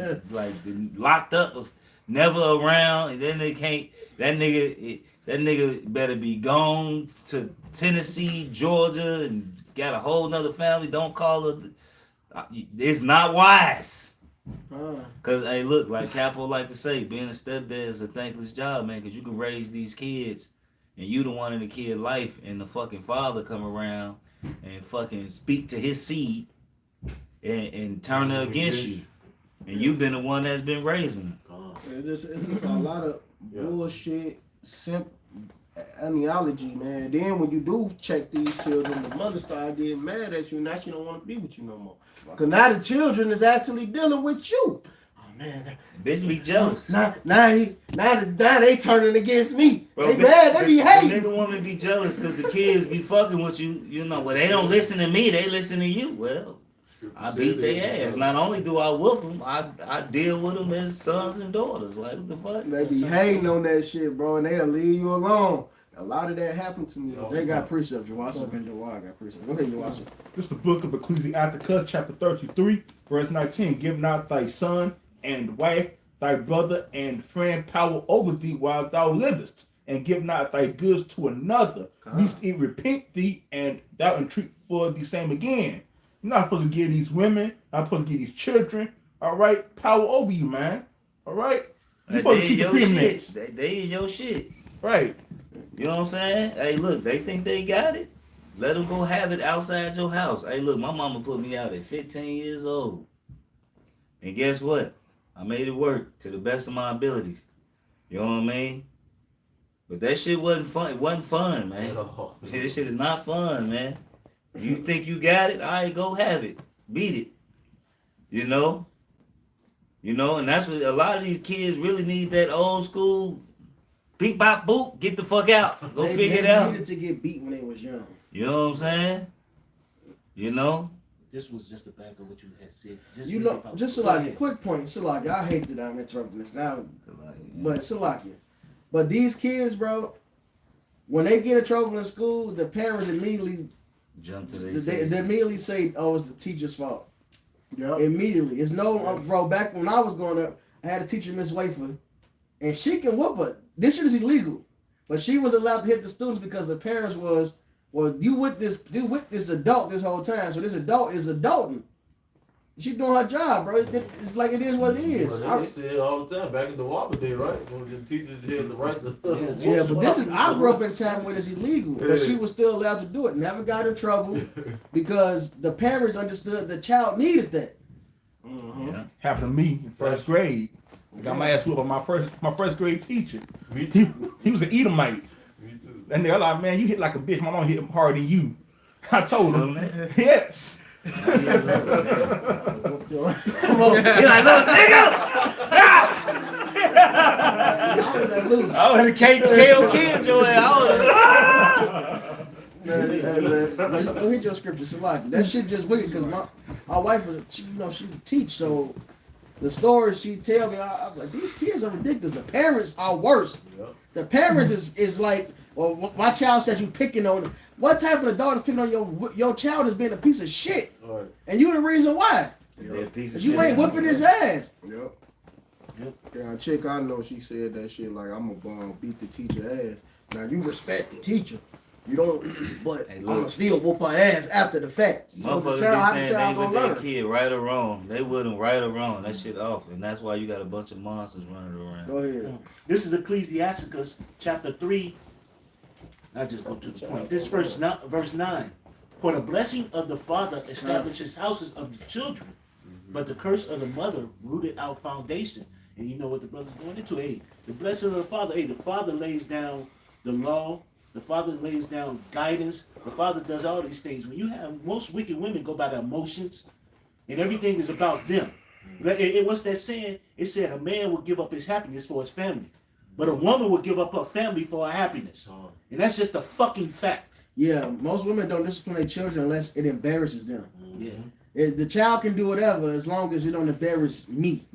locked up, was never around, and then they can't. That nigga better be gone to Tennessee, Georgia, and got a whole nother family. Don't call her. It's not wise. Cause hey, look, like Capo like to say, being a stepdad is a thankless job, man. Cause you can raise these kids, and you the one in the kid life, and the fucking father come around and fucking speak to his seed, and turn her against you, and you been the one that's been raising her. It's just a lot of bullshit, analogy, man. Then when you do check these children, the mother start getting mad at you. Now she don't want to be with you no more. Cause now the children is actually dealing with you. Oh man, bitch be jealous. Now they turning against me. Bro, they mad. They be hating. Nigga want me to be jealous because the kids be fucking with you. You know, well they don't listen to me. They listen to you. Well, I beat their ass. Not only do I whoop them, I deal with them as sons and daughters. Like, what the fuck? They be hating on that shit, bro, and they'll leave you alone. A lot of that happened to me. They got precepts. Jawasa and Jawar got precepts. Go ahead, Jawasa. This is the book of Ecclesiasticus, chapter 33, verse 19. Give not thy son and wife, thy brother and friend power over thee while thou livest, and give not thy goods to another, lest it repent thee, and thou entreat for the same again. You're not supposed to give these women, not supposed to give these children, all right, power over you, man. All right? You're supposed to keep the preeminence. They in your shit. Right. You know what I'm saying? Hey, look, they think they got it. Let them go have it outside your house. Hey, look, my mama put me out at 15 years old. And guess what? I made it work to the best of my abilities. You know what I mean? But that shit wasn't fun. It wasn't fun, man. This shit is not fun, man. You think you got it? All right, go have it. Beat it. You know? And that's what a lot of these kids really need, that old school beep bop boop, get the fuck out. Go figure it out. They needed to get beat when they was young. You know what I'm saying? You know? This was just the back of what you had said. Just Salakia, quick point, Salakia. I hate that I'm interrupting this now, but Salakia. But these kids, bro, when they get in trouble in school, the parents immediately Jump to They immediately say, "Oh, it's the teacher's fault." Yeah. Immediately, it's no, bro. Back when I was growing up, I had a teacher, Miss Wafer, and she can whoop her. This shit is illegal, but she was allowed to hit the students because the parents was, well, you with this adult this whole time, so this adult is adulting. She doing her job, bro. It's like it is what it is. Well, they say it all the time back in the Whopper day, right? When the teachers had the right to. Yeah, but this is, I grew up in a time when it's illegal, but she was still allowed to do it. Never got in trouble because the parents understood the child needed that. Yeah. Happened to me in first grade. I got my ass whooped by my first grade teacher. Me too. He was an Edomite. Me too. And they're like, man, you hit like a bitch. My mom hit him harder than you. I told him, yes. You're like, look, nigga! I would have KO killed your ass. Man, go hit your scripture, Salaki. That shit just wicked because my wife, she would teach, so the stories she tell me, I'm like, these kids are ridiculous. The parents are worse. Yep. The parents is like, well, my child said you picking on them. What type of adult is picking on your child is being a piece of shit? Right. And you the reason why. Yep. You ain't whipping his ass. Yep. Yeah, a chick I know, she said that shit like, I'm gonna beat the teacher ass. Now you respect the teacher. You don't, but Hey, I'm look. gonna still whoop her ass after the fact. So the Motherfuckers child, how be the saying child they with gonna their learn? kid right or wrong. They wouldn't right or wrong. That shit off. And that's why you got a bunch of monsters running around. Go ahead. This is Ecclesiasticus chapter 3. I just go to the point. This verse 9. For the blessing of the father establishes houses of the children, but the curse of the mother rooted out foundation. And you know what the brother's going into? Hey, the blessing of the father. Hey, the father lays down the law. The father lays down guidance. The father does all these things. When you have most wicked women go by their emotions, and everything is about them. What's that saying? It said a man will give up his happiness for his family, but a woman will give up her family for her happiness. And that's just a fucking fact. Yeah, most women don't discipline their children unless it embarrasses them. Yeah. The child can do whatever as long as it don't embarrass me.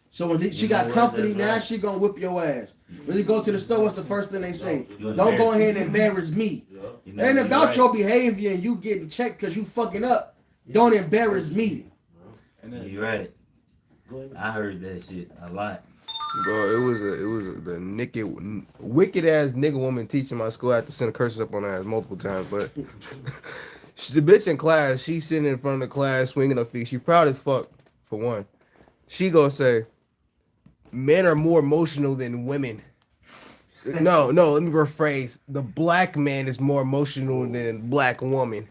So when she got company, now she gonna whip your ass. When you go to the store, what's the first thing they say? Don't go ahead and embarrass me. It ain't about your behavior and you getting checked because you fucking up. Don't embarrass me. You're right. I heard that shit a lot. Bro, it was the wicked ass nigga woman teaching my school. I had to send curses up on her ass multiple times, but the bitch in class, she sitting in front of the class swinging her feet. She proud as fuck, for one. She gonna say, men are more emotional than women. No, let me rephrase. The black man is more emotional than a black woman.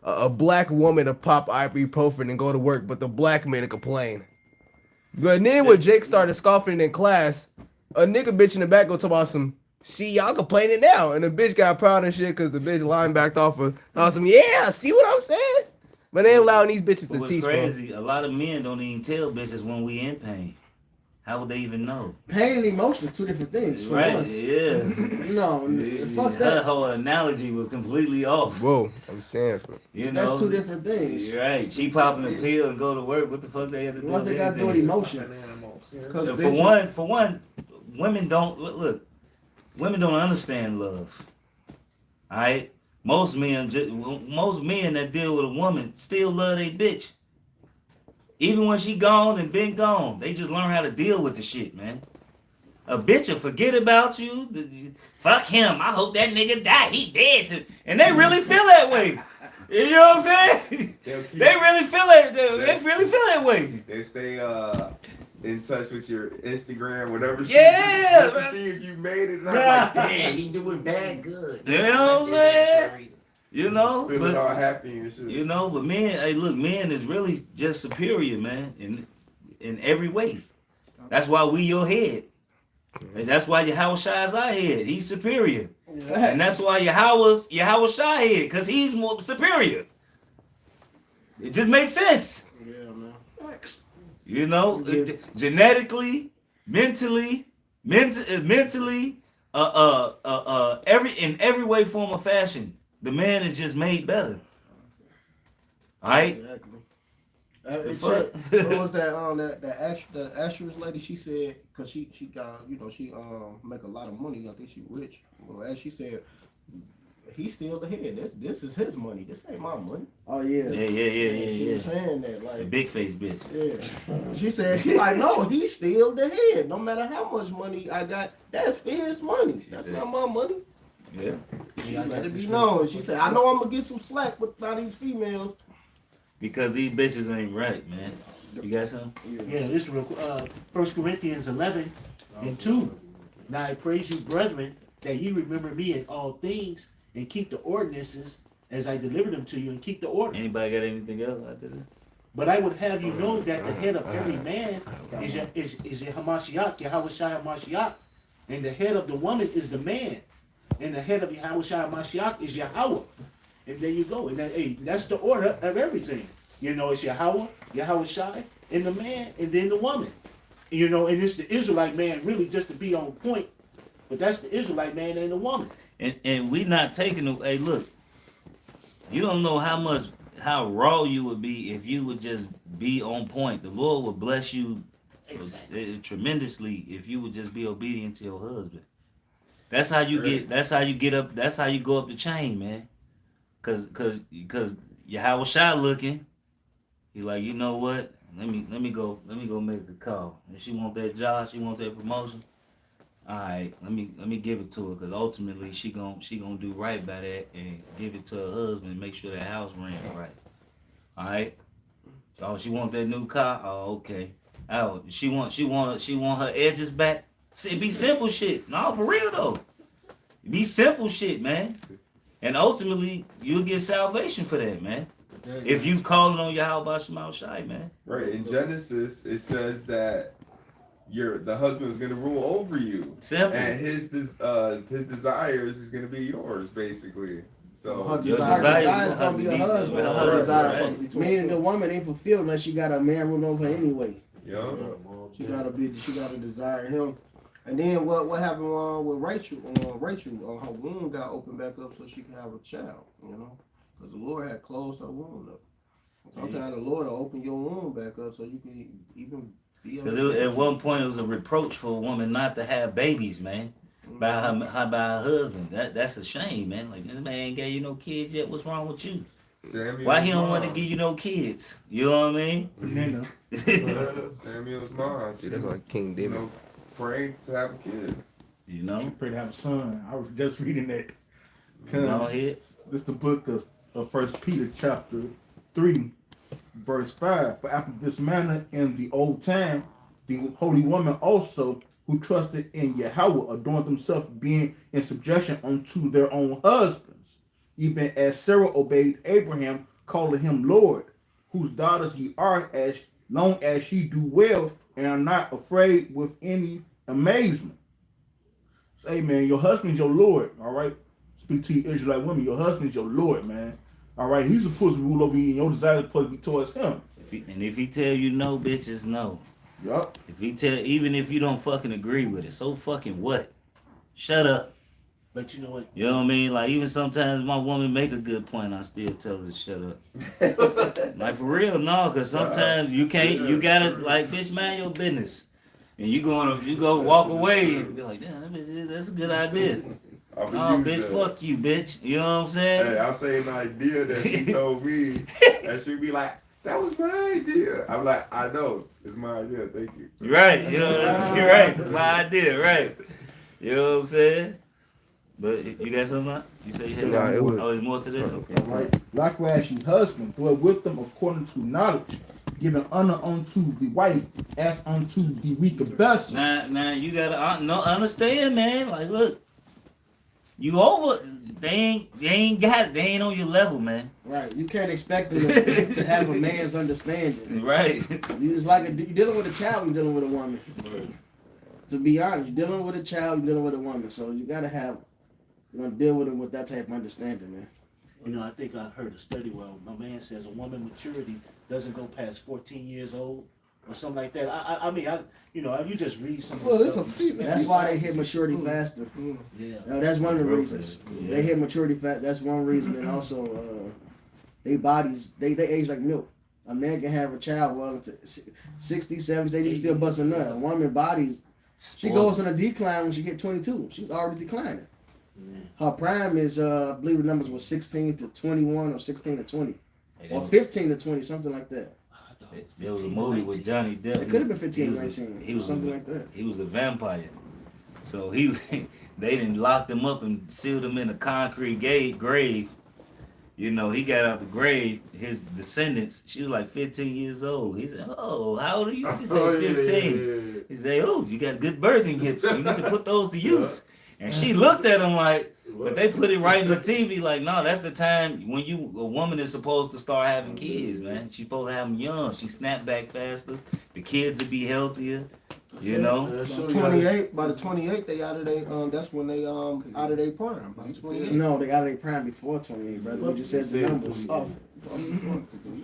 A black woman to pop ibuprofen and go to work, but the black man to complain. But then when Jake started scoffing in class, a nigga bitch in the back go talk about some, see y'all complaining now. And the bitch got proud and shit because the bitch line backed off of some, yeah, see what I'm saying? But they ain't allowing these bitches to What's teach, crazy, a lot of men don't even tell bitches when we in pain. How would they even know? Pain and emotion are two different things. For Right, one. yeah. No, fuck Her that. whole analogy was completely off. Whoa, I'm saying, You know? That's two different things. You're right. She popping a pill and go to work. What the fuck they have to do? What they got to do with emotion? For one, women don't look. Women don't understand love. All right. Most men that deal with a woman still love their bitch. Even when she gone and been gone, they just learn how to deal with the shit, man. A bitch will forget about you. Fuck him. I hope that nigga die. He dead. And they really feel that way. You know what I'm saying? They really feel that. They really feel that way. They stay in touch with your Instagram, whatever. Yeah, just to see if you made it. And I'm like, damn, he doing bad good. You know what I'm saying? You know, Feeling all happy and shit. You know, but men, hey, look, men is really just superior, man, in every way. That's why we your head. And that's why YAHAWASHI is our head. He's superior. Yeah. And that's why YAHAWASHI head, because he's more superior. It just makes sense. Yeah, man. You know, genetically, mentally, in every way, form, or fashion. The man is just made better. All right. Exactly. So was that the actress lady? She said because she got she make a lot of money. I think she rich. Well, as she said, he's still the head. This is his money. This ain't my money. Oh yeah. She was Yeah. saying that The like. big face bitch. Yeah. She said, she's like, no, he's still the head. No matter how much money I got, that's his money. That's said- not my money. Yeah. She let it be known. She said, I know I'm gonna get some slack with by these females. Because these bitches ain't right, man. You got something? Yeah, this real 1 Corinthians 11 and 2. Now I praise you, brethren, that ye remember me in all things and keep the ordinances as I delivered them to you, and keep the order. Anybody got anything else after this? But I would have you know that the head of every man is your Hamashiach, Yahawashai Hamashiach, and the head of the woman is the man, and the head of Yahawashai Hamashiach is Yahweh. And there you go. And that, hey, that's the order of everything. You know, it's Yahweh, Yahawashai, and the man, and then the woman. You know, and it's the Israelite man, really, just to be on point. But that's the Israelite man and the woman. And we not taking the, hey, look, you don't know how raw you would be if you would just be on point. The Lord would bless you tremendously if you would just be obedient to your husband. That's how you get up, that's how you go up the chain, man. Cause Yahweh Shai looking, he like, you know what? Let me go make the call. If she want that job, she want that promotion. All right, let me give it to her, because ultimately she gonna do right by that and give it to her husband and make sure that house ran right. All right. Oh, she want that new car. Oh, okay. Oh, she want her edges back. See, it be simple shit. No, for real though. It be simple shit, man. And ultimately, you'll get salvation for that, man. If you calling on Yahweh Shema Shai, man. Right. In Genesis, it says that the husband is going to rule over you. Simple. And his desires is going to be yours, basically. So Her your desire is gonna be to her be husband. the Her desire, right. meaning the woman ain't fulfilled unless she got a man ruling over her anyway. yeah. She gotta desire him. And then what happened with Rachel? Her womb got opened back up so she could have a child. You know, because the Lord had closed her womb up. Sometimes the Lord will open your womb back up so you can even be. Because at one point it was a reproach for a woman not to have babies, man. By her husband. That's a shame, man. Like, this man ain't gave you no kids yet. What's wrong with you? Why he don't want to give you no kids? You know what I mean? Samuel's mom. See, that's like King David. You know, praying to have a kid. You know? Pray to have a son. I was just reading that. Go ahead. This is the book of 1 Peter chapter 3, verse 5. For after this manner in the old time, the holy woman also, who trusted in Yahweh, adorned themselves, being in subjection unto their own husbands, even as Sarah obeyed Abraham, calling him Lord, whose daughters ye are, as long as ye do well and are not afraid with any amazement. Say, man, your husband's your Lord, all right? Speak to you Israelite women, your husband's your Lord, man. All right, he's supposed to rule over you, and your desire is supposed to be towards him. If he tell you no, bitches, no. Yup. Even if you don't fucking agree with it, so fucking what? Shut up. But you know what? You know what I mean? Like, even sometimes my woman make a good point, I still tell her to shut up. Like, for real, no, because sometimes you gotta, like, bitch, mind your business. And you go walk away and be like, damn, that's a good idea. No, bitch, fuck you, bitch. You know what I'm saying? Hey, I'll say an idea that she told me, and she'd be like, that was my idea. I'm like, I know. It's my idea. Thank you. Right. You know, you're right. It's my idea, right. You know what I'm saying? But you got something? You say you had there's more to this? Okay. Right. Likewise, your husband, dwell with them according to knowledge, giving honor unto the wife as unto the weaker vessel. Now you gotta understand, man. Like, look, you over. They ain't got it. They ain't on your level, man. Right. You can't expect them to have a man's understanding. Right. It's like you're dealing with a child, you're dealing with a woman. Right. To be honest, you're dealing with a child, you're dealing with a woman. So you gotta deal with them with that type of understanding, man. You know, I think I heard a study where my man says a woman maturity doesn't go past 14 years old or something like that. I mean, you just read some of the stuff. That's why they hit maturity faster. Yeah. That's one of the reasons. Yeah. They hit maturity fast. That's one reason. And also, they bodies, they age like milk. A man can have a child well into 60, 70, 80, still busting nut. A woman bodies, she goes on a decline when she get 22. She's already declining. Her prime is, I believe the numbers was 16 to 21 or 16 to 20. Hey, Or 15 to 20, something like that. There was a movie with Johnny Depp. It could have been 15 to He was 19. He was something like that. He was a vampire. So they didn't locked him up and sealed him in a concrete grave. You know, he got out the grave. His descendants, she was like 15 years old. He said, "Oh, how old are you?" She said, 15. He said, "Oh, you got good birthing hips. You need to put those to use." And she looked at him like, but they put it right in the TV like, no, that's the time when a woman is supposed to start having kids, man. She's supposed to have them young. She snap back faster. The kids will be healthier. You know, By the 28th, they out of they that's when they out of their prime. By the 28th. No, they out of their prime before 28, brother. We just said the numbers. Oh.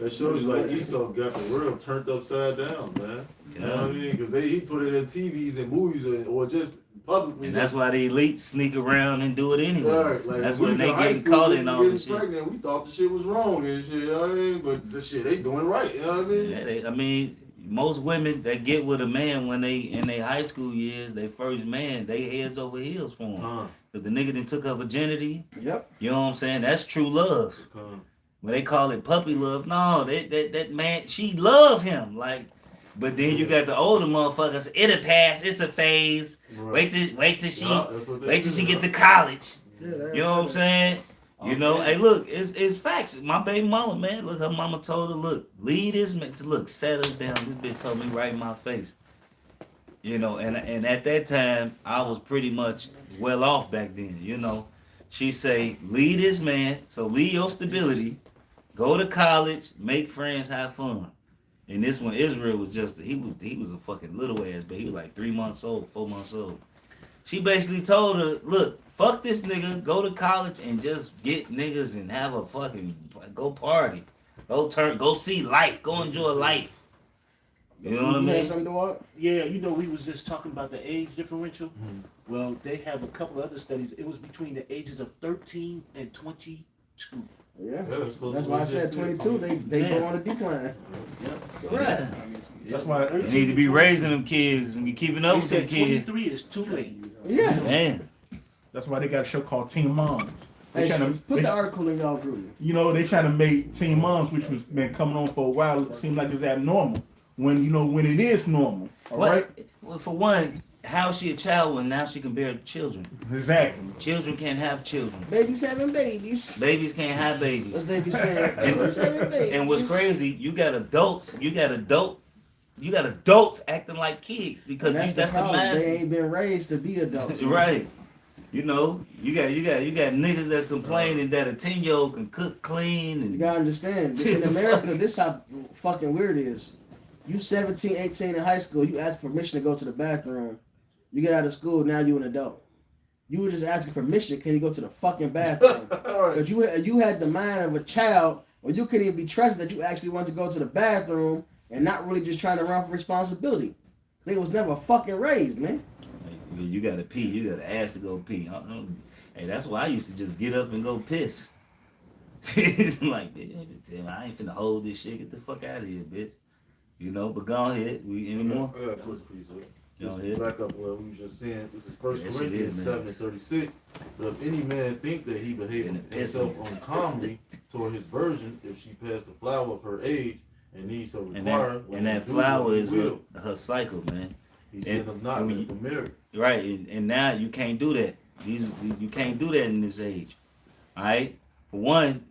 That shows you like Esau got the world turned upside down, man. You know what I mean? Because he put it in TVs and movies or just publicly. and that's why the elite sneak around and do it anyway. Right, like That's we when was they in high getting school, caught we in was all getting this shit. pregnant. We thought the shit was wrong and shit, you know what I mean? But the shit, they doing right, you know what I mean? Yeah, I mean, most women that get with a man when they in their high school years, their first man, they heads over heels for him. Cause the nigga done took her virginity. Yep. You know what I'm saying? That's true love. When they call it puppy love, no, that man, she love him. Like, but then you got the older motherfuckers. It'll pass. It's a phase. Right. Wait till she get to college. You know what I'm saying? You know, hey, look, it's facts. My baby mama, man, look, her mama told her, look, lead this man to look, settle down. This bitch told me right in my face. You know, and at that time, I was pretty much well off back then. You know, she say, lead this man, so lead your stability, go to college, make friends, have fun. And this one, Israel was just, he was a fucking little ass, but he was like 3 months old, 4 months old. She basically told her, look, fuck this nigga, go to college and just get niggas and have a fucking, go party. Go see life, go enjoy life. You know what I mean? Something to what? Yeah, you know, we was just talking about the age differential. Well, they have a couple other studies. It was between the ages of 13 and 22. Yeah. That's why I said 22. They go on a decline. Right. That's why You need to be raising them kids and be keeping up They with them said kids. 23 is too late. Yes. Man. that's why they got a show called Teen Moms. They Hey, tryna- put they- the article in y'all group. You know, they trying to make Teen Moms, which was been coming on for a while, it seems like it's abnormal. When when it is normal. All right. Well, for one, how is she a child when now she can bear children? Exactly. Children can't have children. Babies having babies. Babies can't have As babies. they be saying, babies having babies. And what's crazy, you got adults acting like kids because And that's the problem. They mindset. ain't been raised to be adults. Right. You know, you got niggas that's complaining that a 10-year-old can cook clean You and gotta understand. In America, this how fucking weird it is. You 17, 18 in high school, you ask permission to go to the bathroom. You get out of school, now you an adult. You were just asking permission, can you go to the fucking bathroom? Because you had the mind of a child, or you couldn't even be trusted that you actually wanted to go to the bathroom and not really just trying to run for responsibility. They was never fucking raised, man. you gotta pee, you gotta ask to go pee. Hey, that's why I used to just get up and go piss. Like, bitch, I ain't finna hold this shit. Get the fuck out of here, bitch. You know, but go ahead. Any more? I got a question for you, sir. Go Just ahead. back up what we was just saying. This is 1 Yes, it Corinthians is, man. 7:36. But if any man think that he behave himself uncommonly toward his virgin, if she passed the flower of her age and needs so require, And that flower is her cycle, man. he said of not and let them marry. Right, and now you can't do that. You can't do that in this age. All right. For one,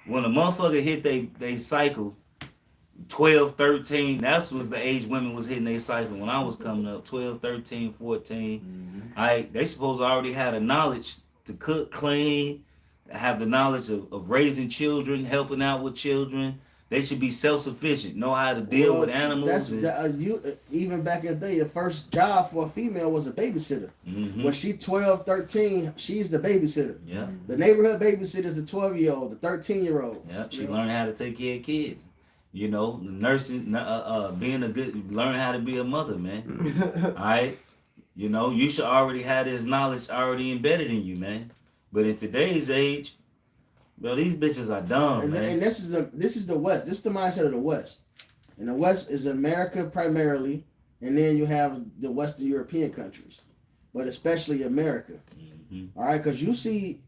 when a motherfucker hit they cycle, 12, 13, that was the age women was hitting their cycle when I was coming up. 12, 13, 14. All right, they supposed to already have the knowledge to cook, clean, have the knowledge of raising children, helping out with children. They should be self-sufficient, know how to deal with animals. Even back in the day, the first job for a female was a babysitter. When she's 12, 13, she's the babysitter. Yeah. The neighborhood babysitter is the 12-year-old, the 13-year-old. Yeah, she learned how to take care of kids. You know, nursing, learn how to be a mother, man. All right? You know, you should already have this knowledge already embedded in you, man. But in today's age, bro, these bitches are dumb, man. And this is the West. This is the mindset of the West. And the West is America primarily, and then you have the Western European countries, but especially America. All right, because you see,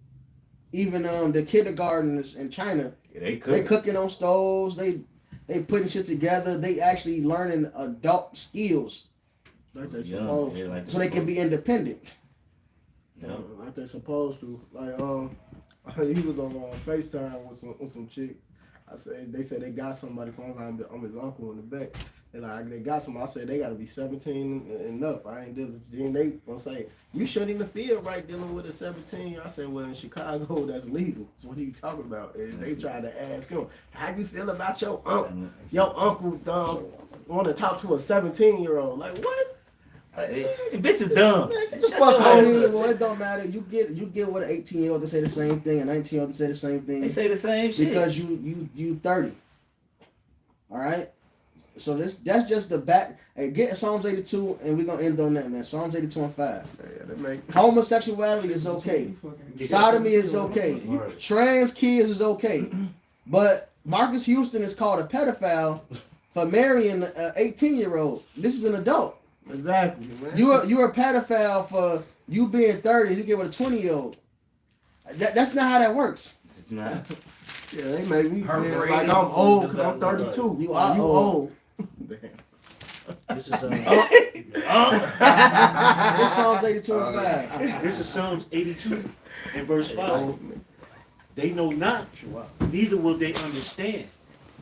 even the kindergartens in China, They they cooking on stoves. They putting shit together. They actually learning adult skills, Like they Yeah, supposed yeah, to. like so they can be independent. Yeah. Like they supposed to. Like he was on FaceTime with some chicks. They said they got somebody from I'm his uncle in the back. They got some. I said they got to be 17 and up. I ain't dealing with you. Then they gonna say you shouldn't even feel right dealing with a 17. I said, well, in Chicago that's legal. So what are you talking about? And they tried to ask him, how you feel about your uncle? Your uncle want to talk to a 17-year-old? Like what? Bitch is dumb. Get the fuck out of here, boy. It don't matter. You get with an 18-year-old to say the same thing, a 19-year-old to say the same thing. They say the same shit. Because you 30. All right? So that's just the back. Hey, get Psalms 82, and we're gonna end on that, man. Psalms 82 and 5. Homosexuality is okay. Sodomy is okay. Trans kids is okay. But Marcus Houston is called a pedophile for marrying an 18-year-old. This is an adult. Exactly, man. You're a pedophile for you being 30 and you get with a 20-year-old. That's not how that works. It's not. Yeah, they make me feel Her like I'm old because I'm 32. You are old. Damn. This is This Psalms 82 and 5. This is Psalms 82 and verse 5. They know not, neither will they understand.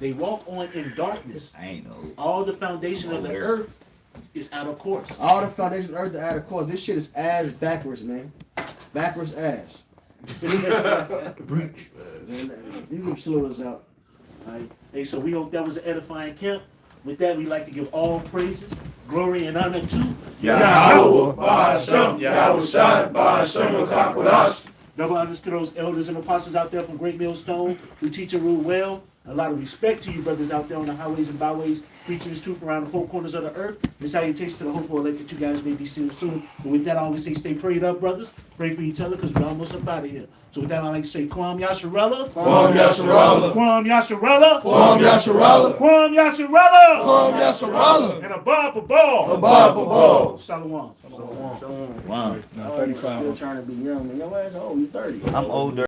They walk on in darkness. I ain't know. All the foundation of the earth is out of course. All the foundation of the earth are out of course. This shit is ass backwards, man. Backwards ass. You can salute us out. Alright. Hey, so we hope that was an edifying camp. With that, we like to give all praises, glory, and honor to Yahawah, Ba'ashem, Yahawashi, Ba'ashem, Kakwadash. double honors to those elders and apostles out there from Great Millstone who teach and rule well. A lot of respect to you brothers out there on the highways and byways preaching this truth around the four corners of the earth. And salutations to the hopeful elect that you guys may be seeing soon. But with that, I always say stay prayed up, brothers. Pray for each other because we're almost up out of here. So with that, I like to say Kwam Yasharella. Kwam Yasharella. Kwam Yasharella. Kwam Yasharella. Kwam Yasharella. Kwam Yasharella. And above the ball. Above the ball. Shalom. Wow. Oh, 35. Still trying to be young. Man, your ass old. You 30. I'm older.